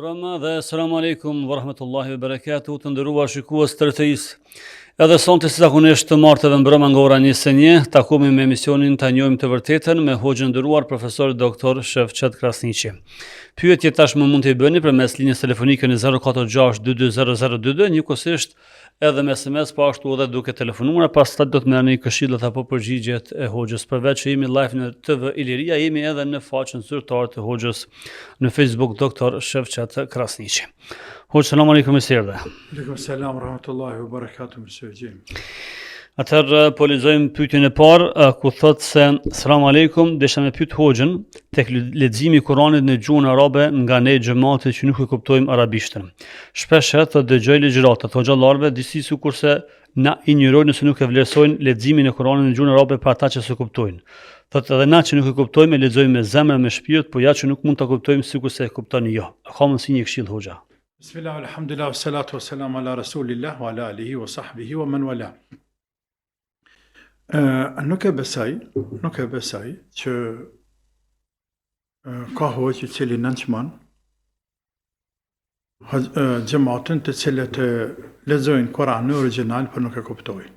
mbrëma dhe selamu alaikum wa rahmetullahi wa barakatuh, të nderuar shikues të rretërisë. Edhe sonte si zakonisht të marteve mbrëma nga ora 21, takumi me emisionin Ta njohim të vërtetën me hoxhën nderuar profesor doktor Shevçet Krasniqi. Pyetje tashmë mund t'i bëni përmes linjës telefonike në 046 220022, njëkohësisht edhe me SMS, po ashtu edhe duke telefonuar, pastaj do të merrni këshillat apo përgjigjet e hoxhës. Përveç që jemi live në TV Iliria, jemi edhe në faqen zyrtare të hoxhës në Facebook doktor Shevçet Krasniqi. Hoxh, selam aleikum, mirë se erdhe. Aleikum selam rahmetullahi wa barakatuh, mësë Gjim. Atëherë po lexojmë pyetjen e parë, ku thotë se selam aleikum, desha me pyet hoxhën tek leximi i Kuranit në gjuhën arabe nga ne xhamati që nuk e kuptojmë arabishtën. Shpesh të dëgjoj ligjëratat të xhallarëve, disi sikurse na injorojnë nëse nuk e vlerësojnë leximin e Kuranit në gjuhën arabe për ata që s'e kuptojnë. Thotë edhe na që nuk e kuptojmë, lexojmë me zemër, me shpirt, po ja që nuk mund ta kuptojmë sikurse e kuptoni jo. Ka mundsi një këshill hoxha? Bismillah, alhamdulillah, salatu wassalam ala rasulillah wa ala alihi wa sahbihi wa man wala. Nuk e besaj që ka hoqë i cili nënçman gjematin të cilët lexojnë Kur'an në original për nuk e kuptojnë.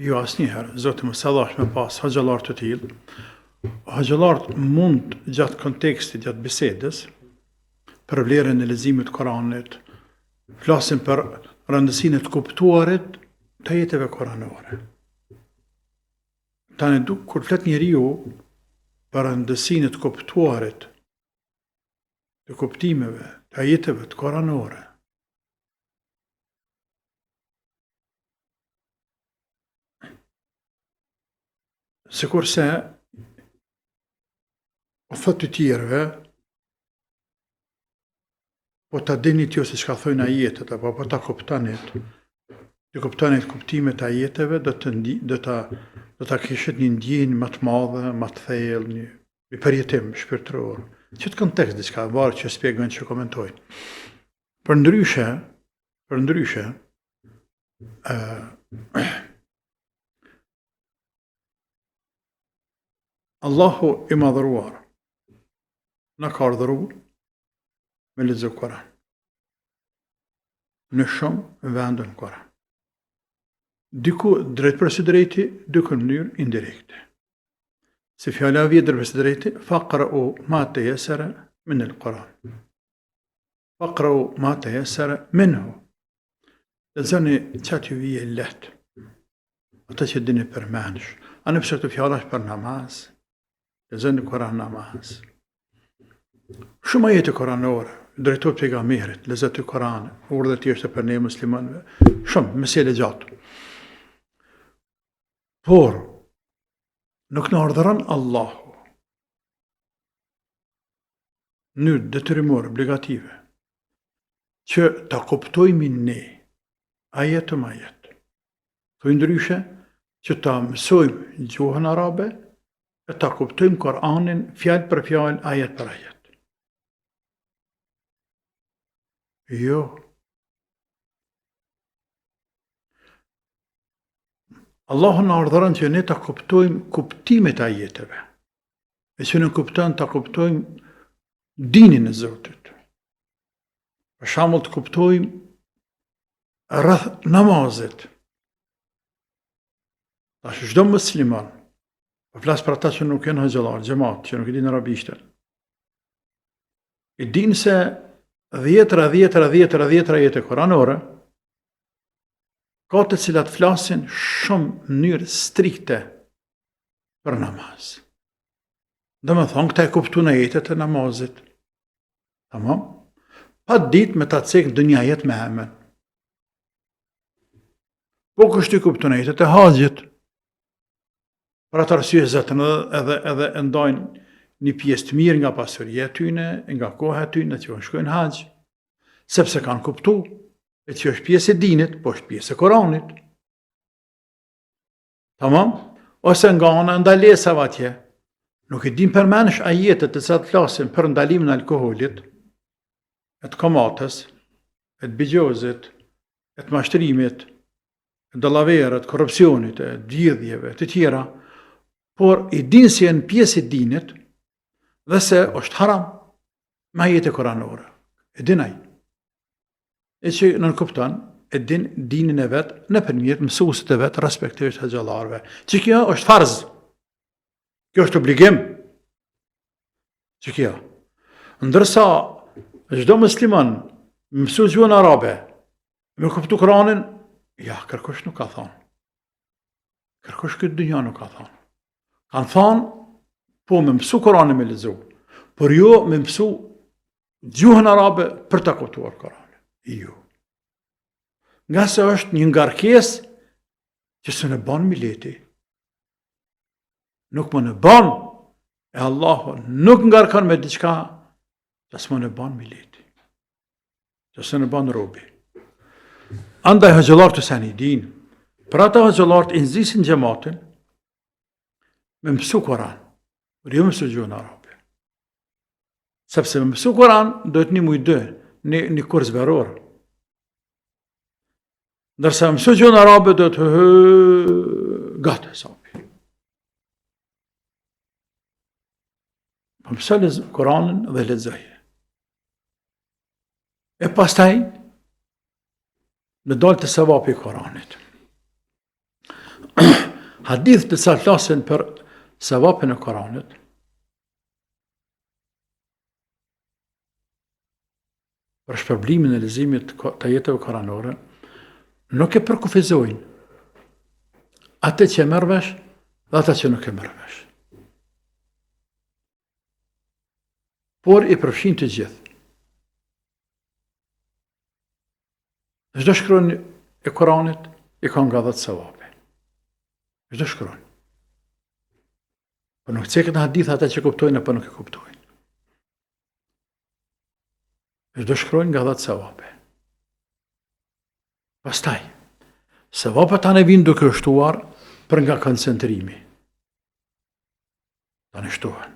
Jo asnjëherë, Zoti mos e dhash me pas hoxhallar të tillë. Hoxhallar mund gjatë kontekstit, gjatë bisedës, për vlerën e leximit të Kuranit, flasin për rëndësinë të kuptuarit të jetëve koranore. Tani kur flet njeriu për rëndësinë të kuptuarit të kuptimeve të jetëve të koranore, sikurse o thot të tjerëve, po ta dini t'ju se çka thojnë ajetet, apo po ta kuptanit, të kuptanit kuptimet e ajeteve, do ta kishit një ndjenjë më të madhe, më të thellë, një përjetim shpirtëror. Që të kontekst diçka, varë që shpjegojnë, që komentojnë. Për ndryshe, Allahu i madhëruar na ka ardhëruar me lexu Kur'an në shumë vende në Kur'an. Diku drejt për së drejti, diku në mënyrë indirekte. Se fjala vjetër për së drejti, faqra'u ma tayassara min al-Quran. Faqra'u ma tayassara minhu. Lexoni çati ju vije lehtë. Ata që dini përmendsh. Anë pse këto fjala është për namaz. Lexoni Kur'an namaz. Shumë ajete koranore, drejtohet pejgamberit, lexoni Kur'an, urdhët e tjera për ne muslimanëve, shumë mesele gjatë. Por nuk na urdhëron Allahu në detyrimor obligative që ta kuptojmë ne ajet me ajet. Po ndryshe që ta mësojmë gjuhën arabe e ta kuptojmë Kur'anin fjalë për fjalë, ajet për ajet. Jo. Allahu na urdhëron që ne ta kuptojmë kuptimet e ajeteve. E që në kupton ta kuptojmë dinin e Zotit. Për shembull të kuptojmë rreth namazit. Tash çdo musliman, po flas për ata që nuk janë hoxhallar, xhamat, që nuk e dinë arabishtën. E dinë se dhjetra ajete koranore ka të cilat flasin shumë mënyrë strikte për namaz. Dhe me thonë, këta e kuptun ajetet e namazit. Tamam? Pa dit me ta cekë dë një ajet me hemen. Po kështu i kuptun ajetet e haqjit. Për atë arsye zëtën edhe ndajnë një pjesë të mirë nga pasuria e tyne, nga koha e tyne, që shkojnë haqë, sepse kanë kuptu, e që është pjesë e dinit, po është pjesë e Koranit. Tamam? Ose nga ana ndalesave atje, nuk e din përmenësh ajetet të cilat flasin për ndalimin e alkoolit, e të komatës, e të bigjozit, e të mashtrimit, e dallaverët, korrupsionit, e djidhjeve, të tjera, por i din si janë pjesë e dinit, dhe se është haram me ajete kuranore. E din ai. E që nën kupton, e din dinin e vet nëpërmjet mësuesit e vet respektivisht xhallarëve. Që kjo është farz. Kjo është obligim. Që kjo. Ndërsa çdo musliman mësues gjuhën arabe, me kuptu Kur'anin, ja, kërkush nuk ka thonë. Kërkush këtë dynja nuk ka thonë. Kanë thonë, po me mësu Kur'anin me lexu, por jo me mësu gjuhën arabe për ta kuptuar Kur'anin. Jo. Nga se është një ngarkesë që së në banë mileti. Nuk më në banë, e Allahu nuk ngarkon me diçka që së më në banë mileti. Që së në banë robi. Andaj hoxhallarët të sani din, për ata hoxhallarët i nxisin xhamatin me mësu Kur'an, por jo mësu gjuhën arabe. Sepse me mësu Kur'an do të një mujtë, një kurs veror. Ndërsa mësu gjuhën arabe do të gati sapi. Po mëso Kur'anin dhe lexoje. E pastaj në dalë të sevapi i Kur'anit. Hadith të sa flasin për sevapin e Kur'anit, për shpërblimin e leximit të jetëve kuranore, nuk e përkufizojnë atë që e merr vesh dhe ata që nuk e merr vesh. Por i përfshin të gjithë. Çdo shkron e Kuranit i ka nga 10 sevape. Çdo shkron. Po nuk ceket në hadith ata që kuptojnë apo nuk e kuptojnë. Çdo shkron nga 10 sevape. Pastaj, sevapet tani vinë duke shtuar për nga koncentrimi. Tani shtohen.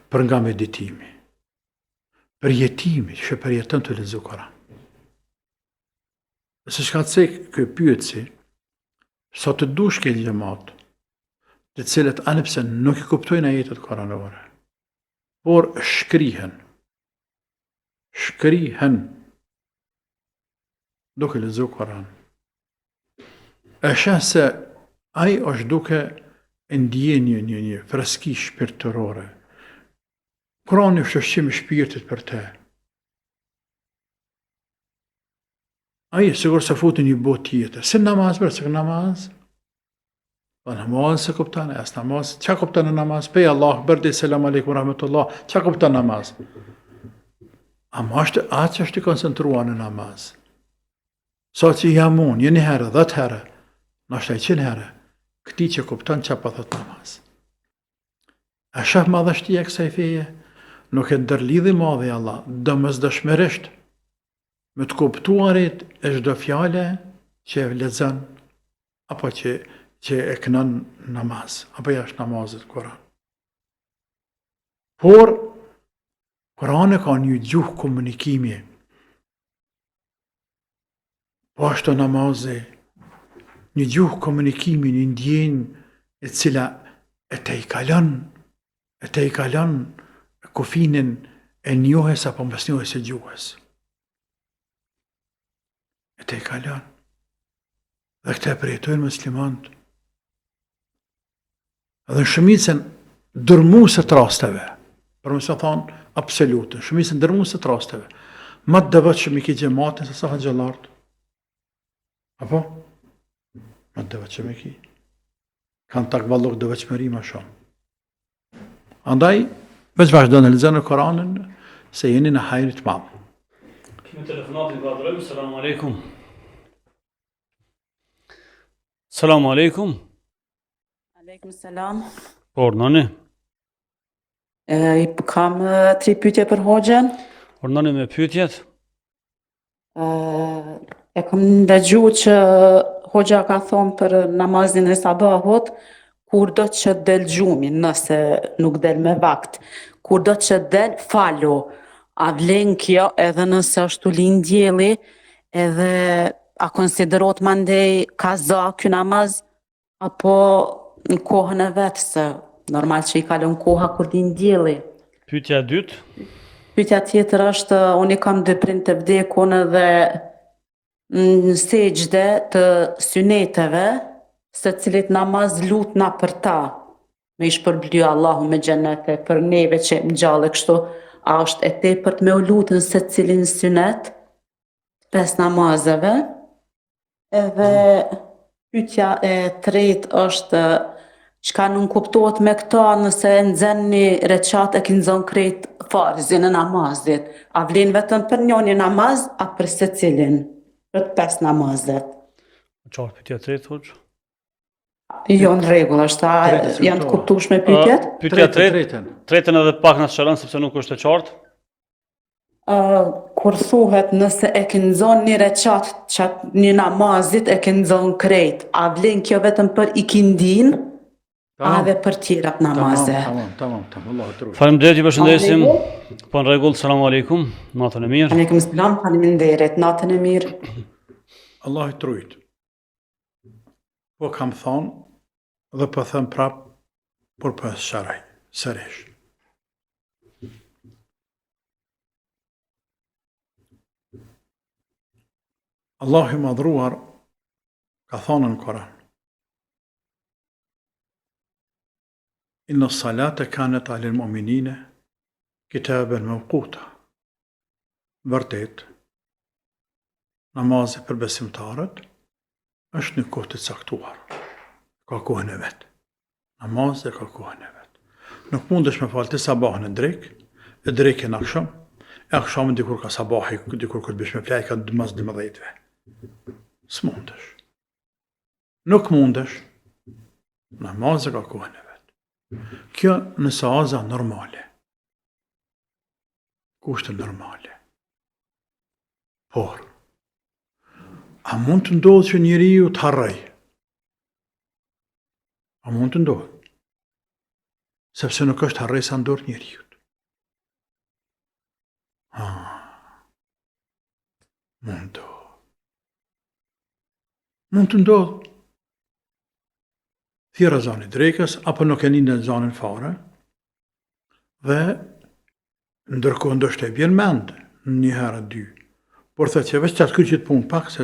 Për nga meditimi. Për jetimi, që përjeton të lexo Kur'an. Se shka të cek këj pyetësi, sa të dush ke gjemat, të cilët anëpse nuk i kuptojnë ajetet kuranore, por shkrihen duke lexu Kur'an. E sheh se ai është duke ndjenjë një freski shpirtërore. Kurani është ushqim i shpirtit për te. Ai sigur se futin një botë tjetër. Si namaz për se namaz? Po namaz se kupton, as namaz. Çka kupton namaz? Pe Allah, bërdi selam aleikum rahmetullah. Çka kupton namaz? Ama atë është i koncentruar në namaz. Sa që jamun, një herë, 10 herë, nështë e 100 herë, këti që kupton që pa thot namaz. A shaf madhështia kësaj feje, nuk e ndërlidhi madhi Allah, domosdoshmërisht me të kuptuarit e çdo fjale që e lexon apo që e kënon namaz, apo jashtë namazit Kur'an. Por Kur'ani ka një gjuhë komunikimi. Po ashtu namazi, një gjuhë komunikimi, një ndjenjë e cila e te i kalon kufinin e njohes apo mbas njohes e gjuhës. E te i kalon. Dhe këte e përjetojnë muslimanët. Edhe në shumicën dërmuese të rasteve, për mëse thonë absolutën, shumicën dërmuese të rasteve, ma të devotshëm i ki xhamatin se sa hoxhallarët. Apo? Ma të devotshëm i ki. Kanë takvallok devotshmëri ma shumë. Andaj, veç vazhdo në lexoni Kur'anin se jeni në hajrit të madh. Kemi telefonatin ka drejmë, selamu alaikum. Selamu alaikum. Aleikum selam. Por, nani? I kam 3 pyetje për hoxhën. Por, nani me pyetjet? E kam ndëgju që hoxha ka thonë për namazin e sabahut, kur do që del gjumi, nëse nuk del me vakt, kur do që del falu, a vlen kjo edhe nëse është u lind dielli, edhe a konsiderot mandej kaza ky namaz, apo në kohën e vetë, se normal që i kalon koha kur lind dielli. Pyetja e dytë? Pyetja tjetër është, unë i kam 2 prind të vdekun dhe në sejdë të syneteve, se cilit namaz lutna për ta. Me i shpërbly Allahu me xhenete për neve që ngjallë kështu, a është e tepërt me u lutën se cilin synet, 5 namazeve. Edhe pyetja e tretë është, çka nuk kuptohet me këta nëse e nxen një reqat e ki nxon krejt farzin e namazit. A vlen vetëm për njoni namaz, a për secilin? Për 5 namazet. Qartë pyetja e tretë, hoxh. Jo në rregull, është, a Tretë, janë të kuptova. kuptueshme pyetjet? Pyetja e tretë, Tretën. tretën edhe pak na sqaron sepse nuk është e qartë. Kur thuhet nëse e ke nxon një reqat një namazit e ke nxon krejt, a vlen kjo vetëm për ikindin, a edhe për tjerat namaze? Tamam. Allah të ruaj. Faleminderit, ju përshëndesim. Aleikum. Po në rregull, selam aleikum. Natën e mirë. Aleikum selam, faleminderit, natën e mirë. Allah të ruajt. Po kam thonë dhe po them prap, por po e sharaj, sërish. Allahu i madhruar ka thonë në Koran: Inna salate kanët alil mu'minine kitaben mawquta. Vërtet, namazi për besimtarët është një kohë të caktuar. Ka kohën e vet. Namazi ka kohën e vet. Nuk mundesh me falë të sabahën e drek në akşam, e akşamën dikur ka sabahi, dikur kur bish me plaj ka mas 12-ve. S'mundesh. Nuk mundesh. Namazi ka kohën e vet. Kjo në saaza normale. Kushte normale. Por, a mund të ndodhë që njeriu të harrej? A mund të ndodhë? Sepse nuk është harrej sa ndodhë njeriut. Mund të ndodhë. Mund të ndodhë. Thira zani drekës, apo nuk e një zanin fare, dhe ndërkohë ndoshta e vjen mend një herë dy. Por thëtë që veç që atë kryqit punë pak, se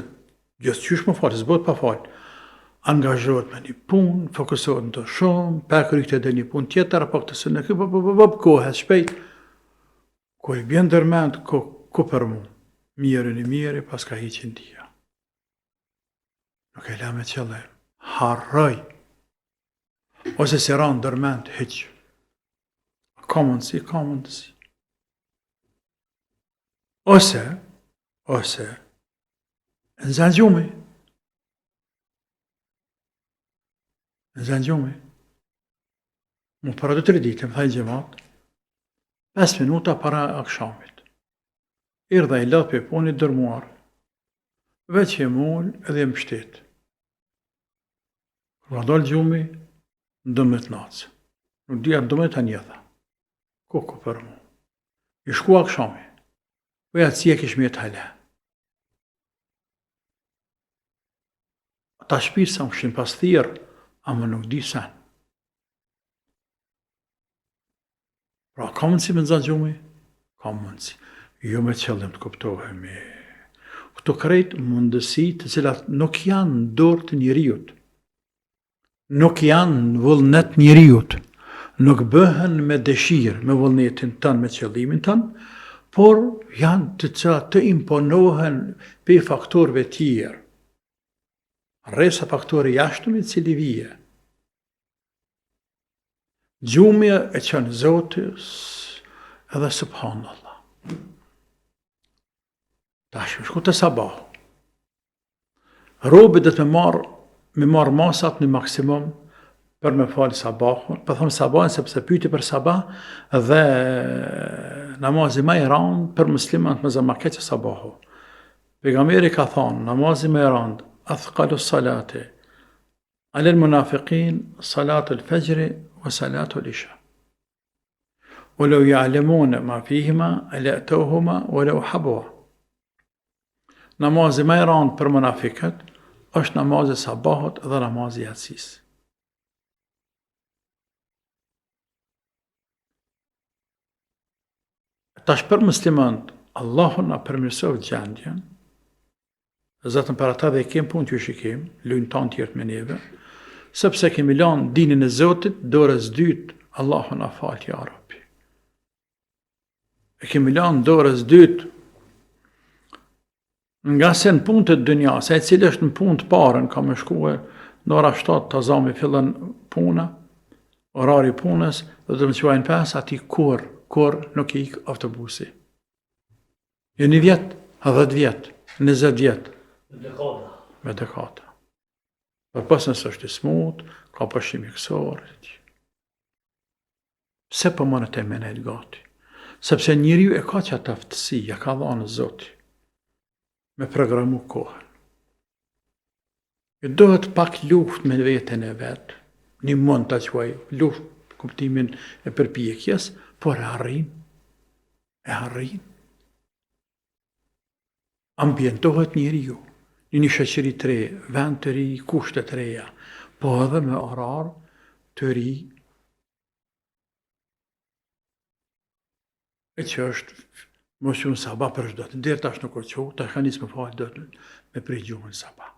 gjithë qysh më falë, zbot pa falë, angazhohet me një punë, fokusohet në të shumë, pa kryqit edhe një punë tjetër, apo këtë së në këtë, kohë, shpejt, ko i bjen dërmend, ko për mu, mirë, pas ka hiqin dhja. Nuk e la me qëllim, harroj, ose se ranë dërmend, hiq. Ka mundësi. Ose, nxan gjumi. Mu para 2-3 ditë, më thaj gjemat, 5 minuta para akshamit. Irdha i ladh për punit dërmuar, veç e mull edhe më shtet. Kërë dal gjumi, ndëmet nacë. Nuk dhja ndëmet a njëtha. Koko për mu. I shku akshami. Veja cia kish me të hala. Ta shpirë sa më këshin pas thirë, ama nuk di sen. Pra, ka mundësi me nëzat gjumi? Ka mundësi. Jo me qëllim të kuptohemi. Këto krejt mundësi të cilat nuk janë në dorë të njeriut. Nuk janë në vullnet njeriut. Nuk bëhen me dëshirë, me vullnetin tënë, me qëllimin tënë, por janë të cilat të imponohen pe faktorëve tjerë. Rresa faktori jashtëm i cili vije. Gjumja e qënë Zotis edhe subhanallah. Ta shku të sabahu. Robi dhe të me marë masat në maksimum për me falë sabahun. Për thëmë sabahin sepse pyti për sabah dhe namazi ma i randë për muslimat me zëmakeqë sabahu. Pejgamberi ka thonë, namazi ma i randë, أثقل الصلاة على المنافقين صلاة الفجر وصلاة العشاء ولو يعلمون ما فيهما لأتوهما ولو حبوا. Namazi më i rëndë për munafiqët është namazi sabahut dhe namazi yatsis. Tash për muslimant, Allahu na përmirësov gjendjen, Zotën për ata dhe kem punë që shikim, lujnë tanë tjertë me neve, sepse kemi lanë dinin e Zotit, dorës dytë, Allahu na falë, ja Rabbi. E kemi lanë dorës dytë, nga se në punë të dënjas, e cilë është në punë të parën, ka me shkuë në ora 7 të zami fillën puna, orari punës, dhe të më quajnë 5, ati kur nuk i ikë autobusi. Jo 1 vjetë, 10 vjetë, 20 vjetë. Me dekada. Për pas nësë është i smut, ka pëshim i kësor. Pse për mënët e menet gati? Sepse njeriu e ka që atë aftësi, ja ka dhanë Zoti, me programu kohën. E dohet pak luft me vetën e vetë, një mund të quaj luft kuptimin e përpjekjes, por e harrin. Ambientohet njeriu, një shoqëri të re, vend të ri, kushte të reja, po edhe me orar të ri, e që është mos unë sabah për çdo të deri tash nuk o qohë, tash ka nisë me falë do të me prej gjuhën sabah.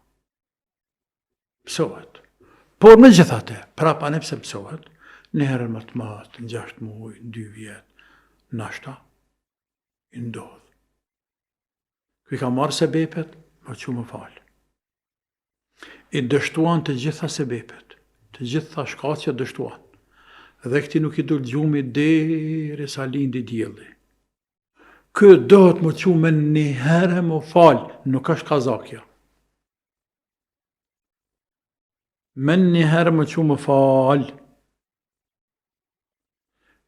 Psohet. Por me gjithate, prapa ne pse psohet, në herën më të madh, në 6 muaj, në 2 vjet, nashta, i ndodh. Kë ka marrë sebepet, më që më falë. I dështuan të gjitha sebepet, të gjitha shkaqja dështuan. Dhe këti nuk i dul gjumi deri sa lindi dielli. Kë dohet më që me një herë më falë, nuk është kazakja. Me një herë më që më falë.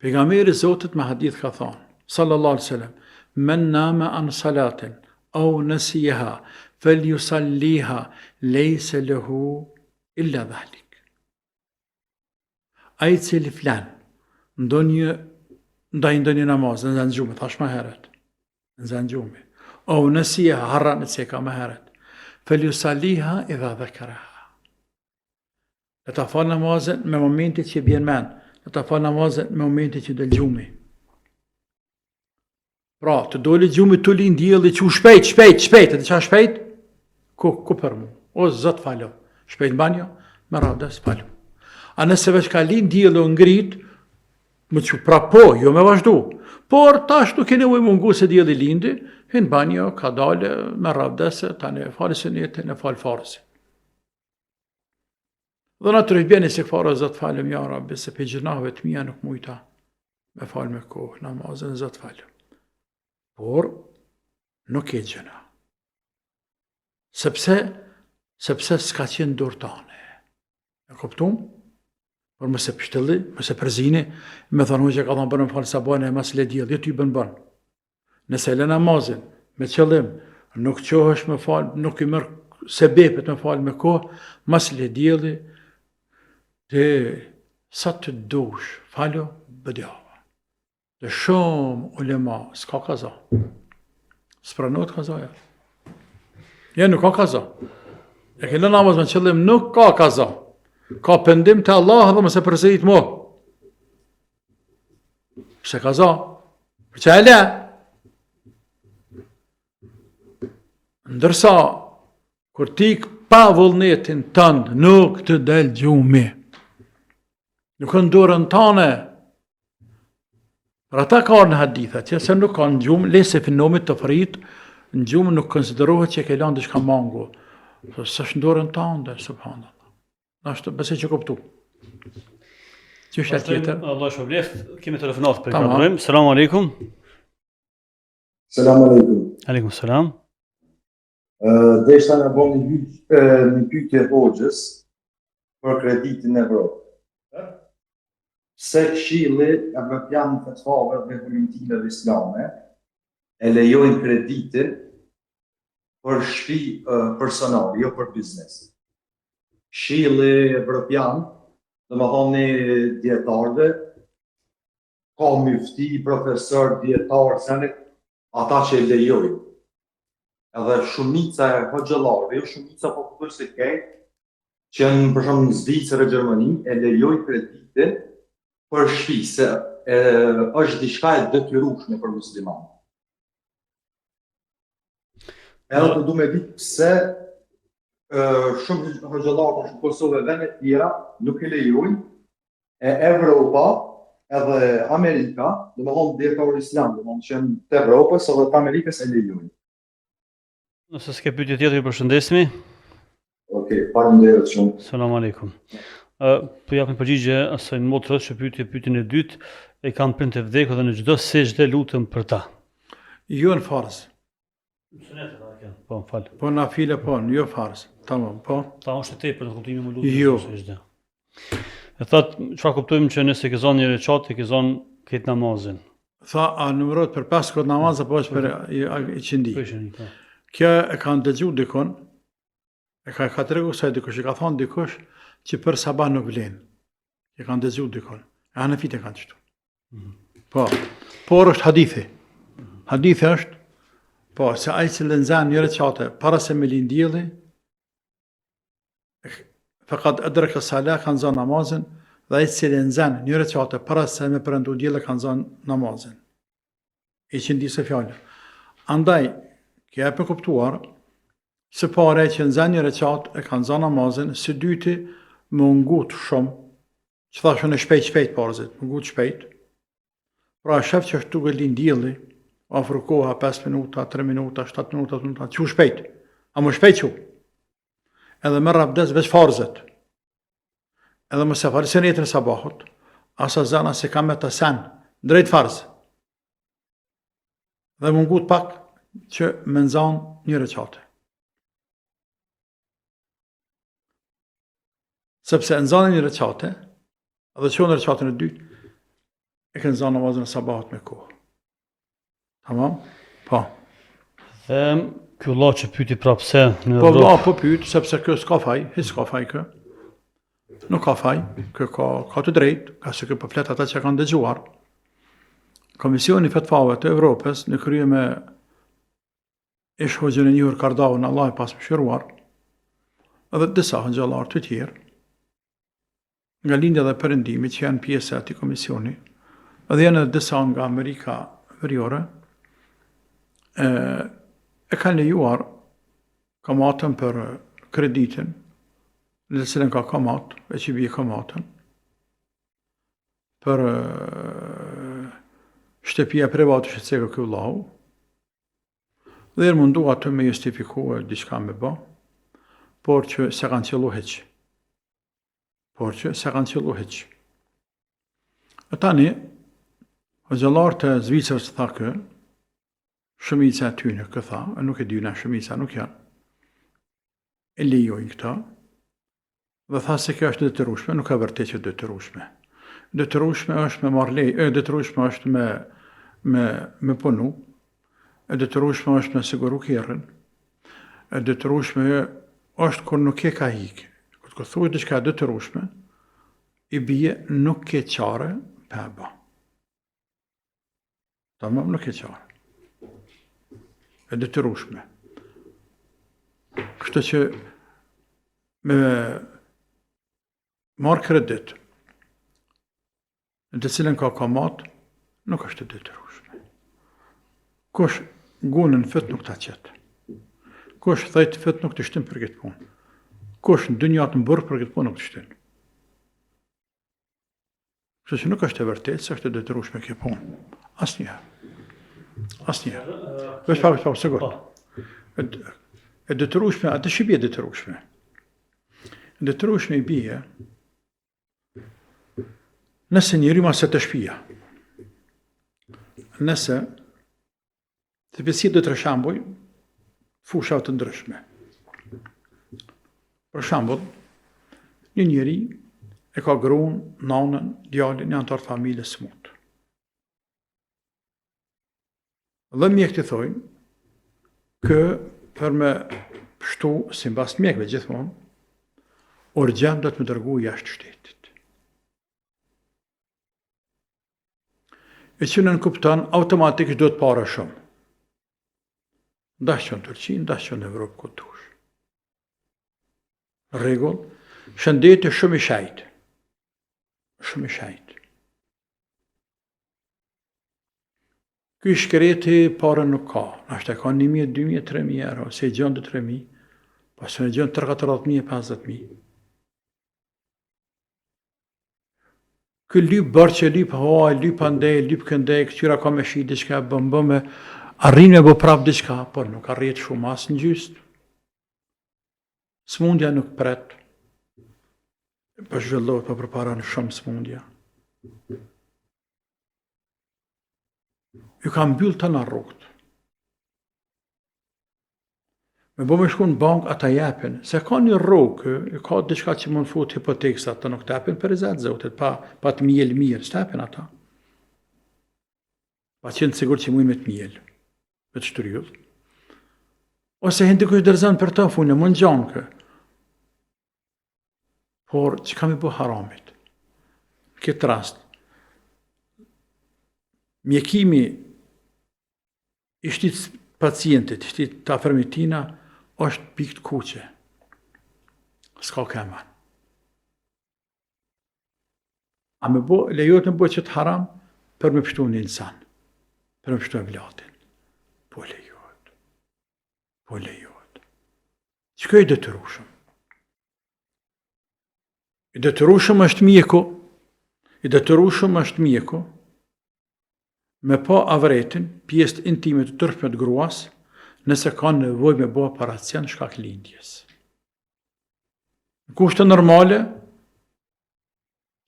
Pejgamberi Zotit me hadith ka thonë, sallallahu alaihi wasallam, men nama an salatin, au nasiha, fel yusalliha, lejse lehu illa dhalik. Ai cili flan, ndaj ndonjë namaz, në zanë gjume, thash ma heret, në zanë gjume, au nasiha, harran e ceka ma heret, fel yusalliha idha dhakaraha. Dhe ta falë namazën me momentit që bjen men, dhe ta falë namazën me momentit që del gjumi. Pra, të doli gjumi të linë dielli që u shpejt, e të qa shpejt? Ku për mu? O, zot falo, shpejt banjo, me radës falo. A nëse veç ka linë dielli o ngrit, më që pra po, jo me vazhdu. Por, tash nuk e nevoj mungu se dielli lindi, hin banjo, ka dale, me radës, ta ne falë sënjetin, ne falë farësi. Dhe në të rëjbjeni se këfara zot falëm, ja Rabbi, se pe gjënave të mija nuk mujta me falë me kohë, namazën zot falëm. Por, nuk e gjëna. Sepse s'ka qenë dorë tane. E kuptum? Por mëse pështëlli, mëse përzini, me thonë që ka thonë bërë më falë sabane e mas le djelë, ty bën. Nëse le namazin, me qëllim, nuk qohësh me falë, nuk i mërë sebepet me falë me kohë, mas le djelë, dhe sa të dush, falo, bëdjava. Dhe shumë ulema, s'ka kaza. S'pranot kazaja. Ja, nuk ka kaza. E këllë namaz me qëllim, nuk ka kaza. Ka pendim të Allah dhe mëse përsejit mo. Pse kaza? Për që e le? Ndërsa, kur tik pa vullnetin tënë, nuk të del gjumi. Nuk në dorën tane. Për ata ka në haditha, që se nuk ka në gjumë, lese finomit të frit, në gjumë nuk konsiderohet që ke lanë dishka mango. Së është në dorën tane, subhanallah. Nashtë, bëse që kuptu. Që është tjetër? Allah shpëbleft, kemi telefonat për këndërojmë. Selamu alaikum. Selamu alaikum. Aleikum selam. Dhe ishta në bo një pyetje hoxhës për kreditin e Evropë. Se Këshilli Evropian Fethavë dhe Voluntinëve Islame e lejojnë kreditin për shtëpi personale, jo për biznes. Këshilli Evropian, dhe më thonë një djetarëve, ka myfti, profesor, djetarë, sene, ata që e lejojnë. Edhe shumica e hoxhëllarëve, jo shumica po këtu se kejtë, që në përshëm në Zvicër e Gjermani, e lejojnë kreditin për shtëpi, se është diçka e detyrueshme për musliman. Edhe të du me ditë pse shumë hoxhallarë në Kosovë dhe në tjera nuk e lejojnë e Evropa edhe Amerika, dhe më thonë djetarë islam, dhe më thonë që në të Evropës edhe të Amerikës e lejojnë. Nëse s'ke pyetje tjetër, ju përshëndesmi. Okej, faleminderit shumë. Selam aleikum. Po japim përgjigje asaj motrës që pyetjen e dytë, e kanë prind të vdekur dhe në çdo sejdë lutem për ta. Jo në farz. Po, fal. Po na file po, jo farz. Tamam, po. Ta është e tepër në kuptimin më lutem Jo. sejdë. E thot, çfarë kuptojmë që nëse ke zonë një recat, ke zonë këtë namazin. Tha, a numërot për 5 kohë namaz apo është për i qindi? Po. Kjo e kanë dëgju dikon, e ka tregu kësaj dikush, e ka thonë dikush që për sabah nuk vlen. E kanë dëgju dikon. E Hanefit e kanë qëtu. Po, por është hadithi. Hadithi është, po, se ai që lënzan një recate para se me lind dielli, fakat adraka salah kanë zënë namazin, dhe ai që lënzan një recate para se me përëndu dielli kanë zënë namazin. E qindi se fjallë. Andaj, kja e për kuptuar, se pare që në zënë një recat e kanë zënë namazin, së dyti më ngut shumë, që thashën e shpejt parëzit, më ngut shpejt, pra shef që është tuk e lind dielli, afru koha 5 minuta, 3 minuta, 7 minuta, 8 minuta, që shpejt, a më shpejt që, edhe më rabdes veç farzet, edhe më se farisen jetën e sabahut, asa zana se kam me të sen, drejt farz, dhe më ngut pak që më nzan një recate. Sepse nzanë një recate, edhe që në recatën e dytë, e kënë nzanë namazën e sabahut me kohë. Tamam? Po. Dhe ky vëlla që pyeti prapë pse në Po Evropë. vëlla po pyet, sepse kjo s'ka faj, hiç s'ka faj kë. Nuk ka faj, kë ka të drejtë, ka se kë po flet ata që kanë dëgjuar. Komisioni i Fetvave të Evropës në krye me ish hoxhën e njohur Kardavën, Allah e pas mëshiruar, edhe disa hoxhallar të tjerë, nga lindja dhe perëndimi që janë pjesë e atij komisioni, edhe janë edhe disa nga Amerika Veriore, e kanë lejuar kamatën për kreditin, në cilën ka kamat, e që bje kamatën, për shtëpia private që cekë kjo vllau, dhe e mundu atë me justifikuar diçka me ba, por që se kanë qëllu heq. E tani, hoxhallar të Zvicrës tha kë, shumica e tyne këtha, e nuk e dyna shumica nuk janë, e lejojnë këta, dhe tha se kjo është detyrueshme, nuk ka vërtet që detyrueshme. Detyrueshme është me marrë lejë, detyrueshme është me punu, e detyrueshme është me siguru kerën, e detyrueshme është kur nuk e ka hikë. Kur thuhet diçka detyrueshme, i bie nuk ke çare pa bë. Tamam, nuk ke çare. E detyrueshme. Kështu që me marrë kredit, në të cilën ka kamat, nuk është e detyrueshme. Kush gunën fët nuk ta qetë. Kush thajt fët nuk të shtim për këtë punë. Kush në dynjat në bërë për këtë punë nuk të shtim. Kështu që nuk është e vërtet se është e detyrueshme kjo punë. Asnjëherë. Veç pak, segot. E detyrueshme, atë që bie detyrueshme. Detyrueshme i bie nëse njëri masë të shpia. Nëse të besit dhe të rëshambuj fusha të ndryshme. Për shambull, një njëri e ka gruan, nanën, djalin, një antar familje smut. Dhe mjekët i thojnë, kë për me pështu, si mbas mjekëve gjithmonë, urgjent do të më dërgu jashtë shtetit. E që në nënkuptan, automatikisht do të para shumë. Ndash që në Turqi, ndash që në Evropë këtush. Regull, shëndeti shumë i shajt. Shumë i shajt. Ky shkreti parën nuk ka. Ashtë e ka 1.000, 2.000, 3.000 euro. Se i gjënë 3.000. Pasë në gjënë 3-4.000, 50.000. Ky lyp bërë që lyp hoj, lyp andej, lyp këndej, këtyra ka me shi diçka, bëmbëme, arrin me bo prap diçka, por nuk arrit shumë asë në gjystë. Smundja nuk pret, për zhvillohet për përpara në shumë smundja. Ju ka mbyll të në rrugët. Me bo me shku në bank, ata jepin, se ka një rrugë, ka diçka që mund fut hipotekës ata nuk të jepin për izet zotit, pa të mjel mirë, së jepin ata. Pa qenë sigur që mujnë me të mjel, me të shtyryull. Ose hindi kush dërzën për të funë, mund gjanë kë. Por, që kam i bu haramit? Në këtë rast, mjekimi i shtit pacientit, i shtit të afërmitina, është pikë të kuqe. S'ka keman. A me bo, lejohet me bo që të haram për me pështu një insan, për me pështu e vlatin. Po lejohet. Po lejohet. Që i detyrushëm? I detyrushëm është mjeku, i detyrushëm është mjeku, me pa avretin, pjesë intime të tërshme të gruas, nëse ka nevoj me bo operacion shkak lindjes. Në kushte normale,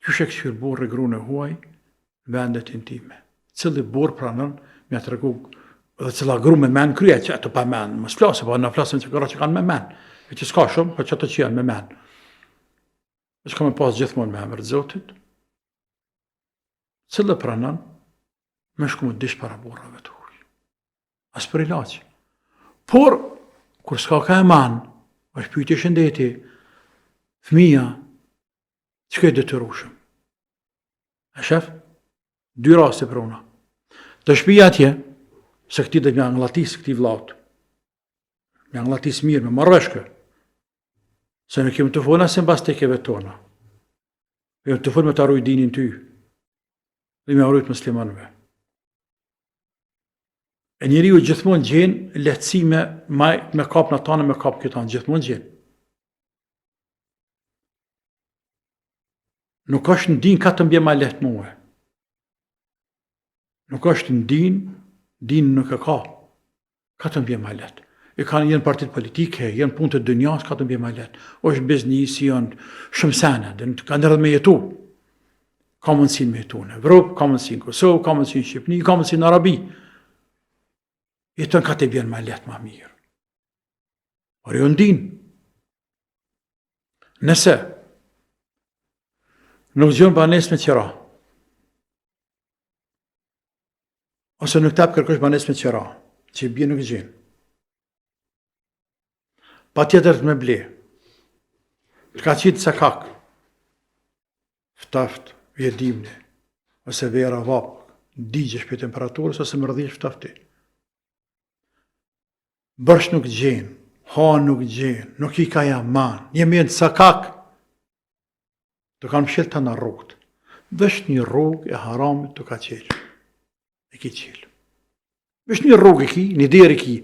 qysh e këshir burë e grune huaj, vendet intime. Cili burë pranën, me të regu, dhe cila gru me men krye, që ato pa men, mos flasë, po në flasën që këra që kanë me men, e që s'ka shumë, po që ato që janë me men. E që ka me pas gjithmonë me emër të Zotit, cili pranën, me shku më dish para burrave të huaj. As për ilaqë. Por, kur s'ka ka e manë, është pyetje shëndeti, fëmija, që ka i detyrushëm? E shef? 2 raste për una. Të shpija atje, se këti dhe me anglatis, këti vlaut. Me anglatis mirë, me marrëshkë. Se në kemë të fona se mbas tekeve tona. Kemë të fona me të arruj dinin ty. Dhe me arrujt muslimanve. E njeri u gjithmonë gjenë lehtësi me kap në tanë, me kap këtanë, gjithmonë gjenë. Nuk është në din ka të mbje ma lehtë muhe. Nuk është në din nuk e ka. Ka të mbje ma lehtë. E kanë jenë partit politike, jenë punë të dënjas, ka të mbje ma lehtë. është biznisi, janë shumë sene, ka ndërët me jetu. Ka mundësin me jetu në Evropë, ka mundësin në Kosovë, ka mundësin në Shqipni, ka mundësin në Arabi. Jetën ka të bjenë ma letë ma mirë. Por jo ndinë. Nëse nuk gjënë banes me qëra, ose nuk tapë kërkosh banes me qëra, që i bje nuk gjenë, pa tjetër të me ble, ka qitë se kakë, ftaft, vjedimni, ose vera vapë, digjesh për temperaturës, ose më rëdhish ftafti. Bërsh nuk gjenë, ha nuk gjenë, nuk i ka jaman, një mjënë sakak, të kanë mshilë të në rrugët. Vesh një rrugë e haramit të ka qelë. E ki qelë. Vesh një rrugë e ki, një derë e ki,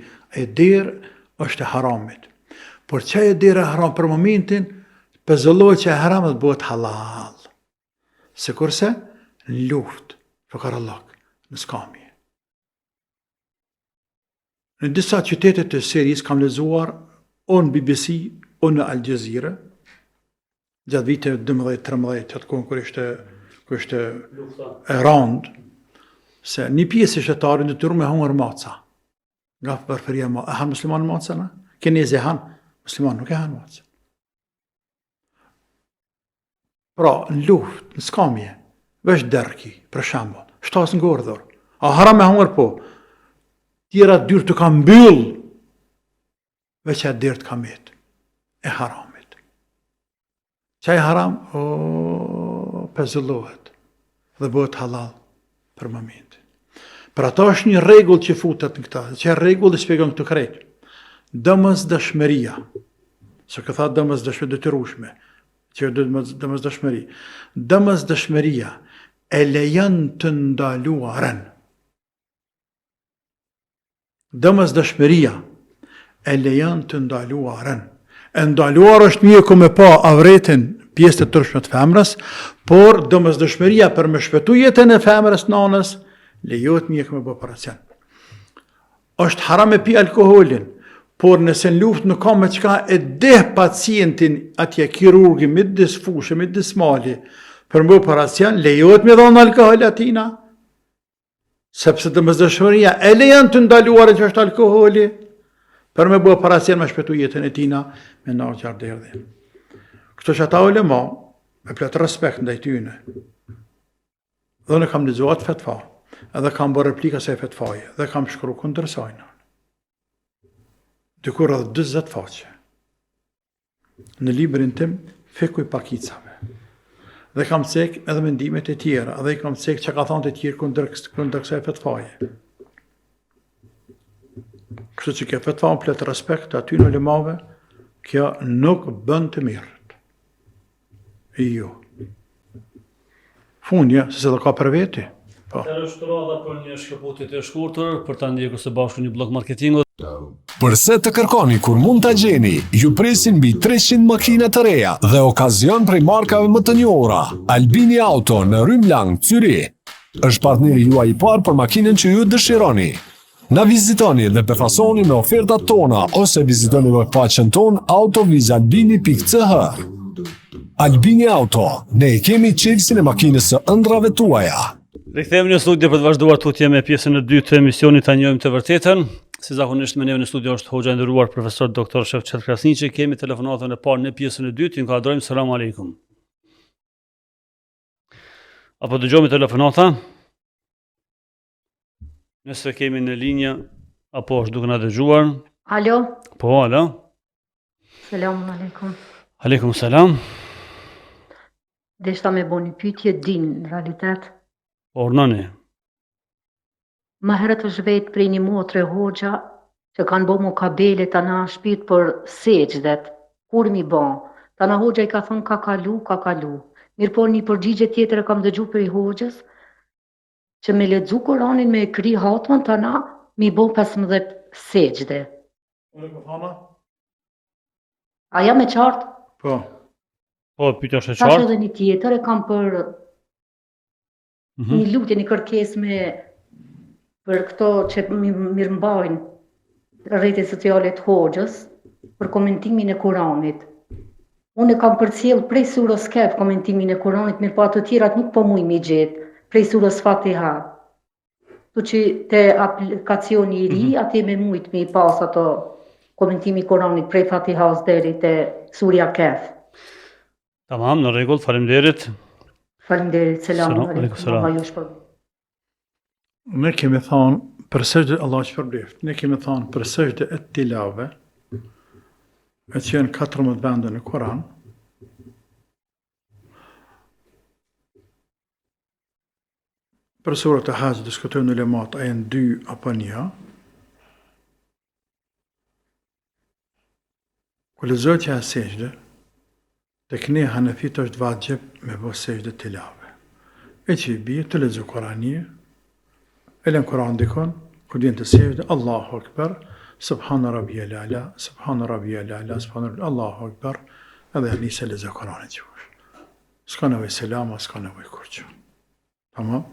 e derë është e haramit. Por që e derë e haram për momentin, pëzëlloj që e haramit bëhet halal. Se kurse, në luft, fëkarallak, në skami. Në disa qytetet të Siris kam lezuar o në BBC o në Al Jazeera, gjatë vite 12-13, që të kohën kër ishte e randë, se një pjesë i shtetarën dhe të rrume hongër maca. Nga përferia ma, e hanë musliman maca na? Kenezi e hanë, musliman nuk e hanë maca. Pra, në luft, në skamje, vesh derki, për shembull, shtasë në gordhur, a haram e hongër po, tjera dyrë të kam mbyll, veç e dyrë të kam jetë, e haramit. Qaj haram, pezullohet, dhe bëhet halal për momentin. Për ata është një regull që futet në këta, që e regull dhe shpjegon këtë krejtë. Dëmës dëshmëria, se këtha dëmës dëshmëria detyrueshme, që dëmës dëshmëri. Dëmës dëshmëria e lejon të ndaluarën. Domosdoshmëria e lejon të ndaluarën. E ndaluar është mjeku me pa avretin pjesë të tërshme të femrës, por domosdoshmëria për me shpëtu jetën e femrës nanës, lejohet mjeku me bë operacion. Është haram me pi alkoholin, por nëse në luftë nuk ka me qka e deh pacientin atje kirurgi midis fushë, midis mali, për më operacion, lejohet me dhonë alkohol atina, sepse domosdoshmëria e lejon të ndaluar që është alkoholi, për me bë operacion me shpëtu jetën e tina, me nërë qartë erdhi. Kështu që ata ulema, me plot respekt ndaj tyne, dhe në kam lexuar fetva, edhe kam bërë replika se fetvaje, dhe kam shkru kundër sajna. Dikur edhe 20 faqe. Në librin tim, Fiku i Pakicave. Dhe kam cek edhe mendimet e tjera, edhe i kam cek që ka thonë të tjerë kundër kësaj fetvaje. Kështu që kjo fetva më plot respekt aty në ulemave, kjo nuk bën të mirët. Jo. Funja, se do ka për veti. Atëherë është radha për një shkëputje të shkurtër për ta ndjekur së bashku një blok marketingu. Përse të kërkoni kur mund ta gjeni, ju presin mbi 300 makina të reja dhe okazion prej markave më të njohura. Albini Auto në Rrym Lang, Zyri, është partneri juaj i parë për makinën që ju dëshironi. Na vizitoni dhe befasoni me ofertat tona ose vizitoni webpaqen ton autovizalbini.ch. Albini Auto, ne i kemi qelsin e makinës së ëndrave tuaja. Rikthehemi në studio për të vazhduar tutje me pjesën e dytë të emisionit Ta njohim të vërtetën. Si zakonisht me neve në studio është hoxha e nderuar profesor doktor Shefqet Krasniqi. Kemi telefonatën e parë në pjesën e dytë. Ju nkuadrojmë. Selam aleikum. Apo dëgjojmë telefonata? Nëse kemi në linjë apo është duke na dëgjuar? Alo, Po, alo. selam aleikum. Aleikum selam. Deshta me bo një pyetje din në realitet. Ornani. Më herët është vetë prej një motre hoxha që kanë bo mu kabele të na shpit për seqdet, kur mi bo. Ta na hoxha i ka thonë ka kalu. Mirë por një përgjigje tjetër e kam dëgju për i hoxhës, që me lexu Koranin me kri hatën të na, mi bo 15 seqde. A jam e qartë? Po. Po, pyetja është e Tash qartë. edhe një tjetër e kam për një lutje, një kërkesë për këto që mirëmbajnë rrjetet sociale të hoxhës për komentimin e Kuranit. Unë e kam përcjell prej surës Kehf komentimin e Kuranit, mirë po ato tjerat nuk po muj mi gjetë, prej surës Fatiha. Tu që te aplikacioni i ri, atje me mujt me i pas ato komentimi i Kuranit prej Fatihas deri te surja Kehf. Tamam, në rregull, faleminderit. Faleminderit, selam Selam, aleikum selam. Allah ju shpërblet. Ne kemi thonë për sejdë Allah shpërbleft. Ne kemi thonë për sejdë e tilave, e që janë 14 vende në Kur'an. Për surët e Hajj diskutojnë ulemat a janë 2 apo 1. Kur lexohet që sejdë, tek ne Hanefit është vajib me bë sejdë tilave. E që i bie të lexo Kur'anie, Elen Kur'an dikon, kur vjen të sejdë, Allahu Akbar, Subhana Rabbiyal A'la, Subhana Rabbiyal A'la, Subhana Allahu Akbar, edhe nisë lexo Kur'anin qush. S'ka nevojë selama, s'ka nevojë kurçë. Tamam?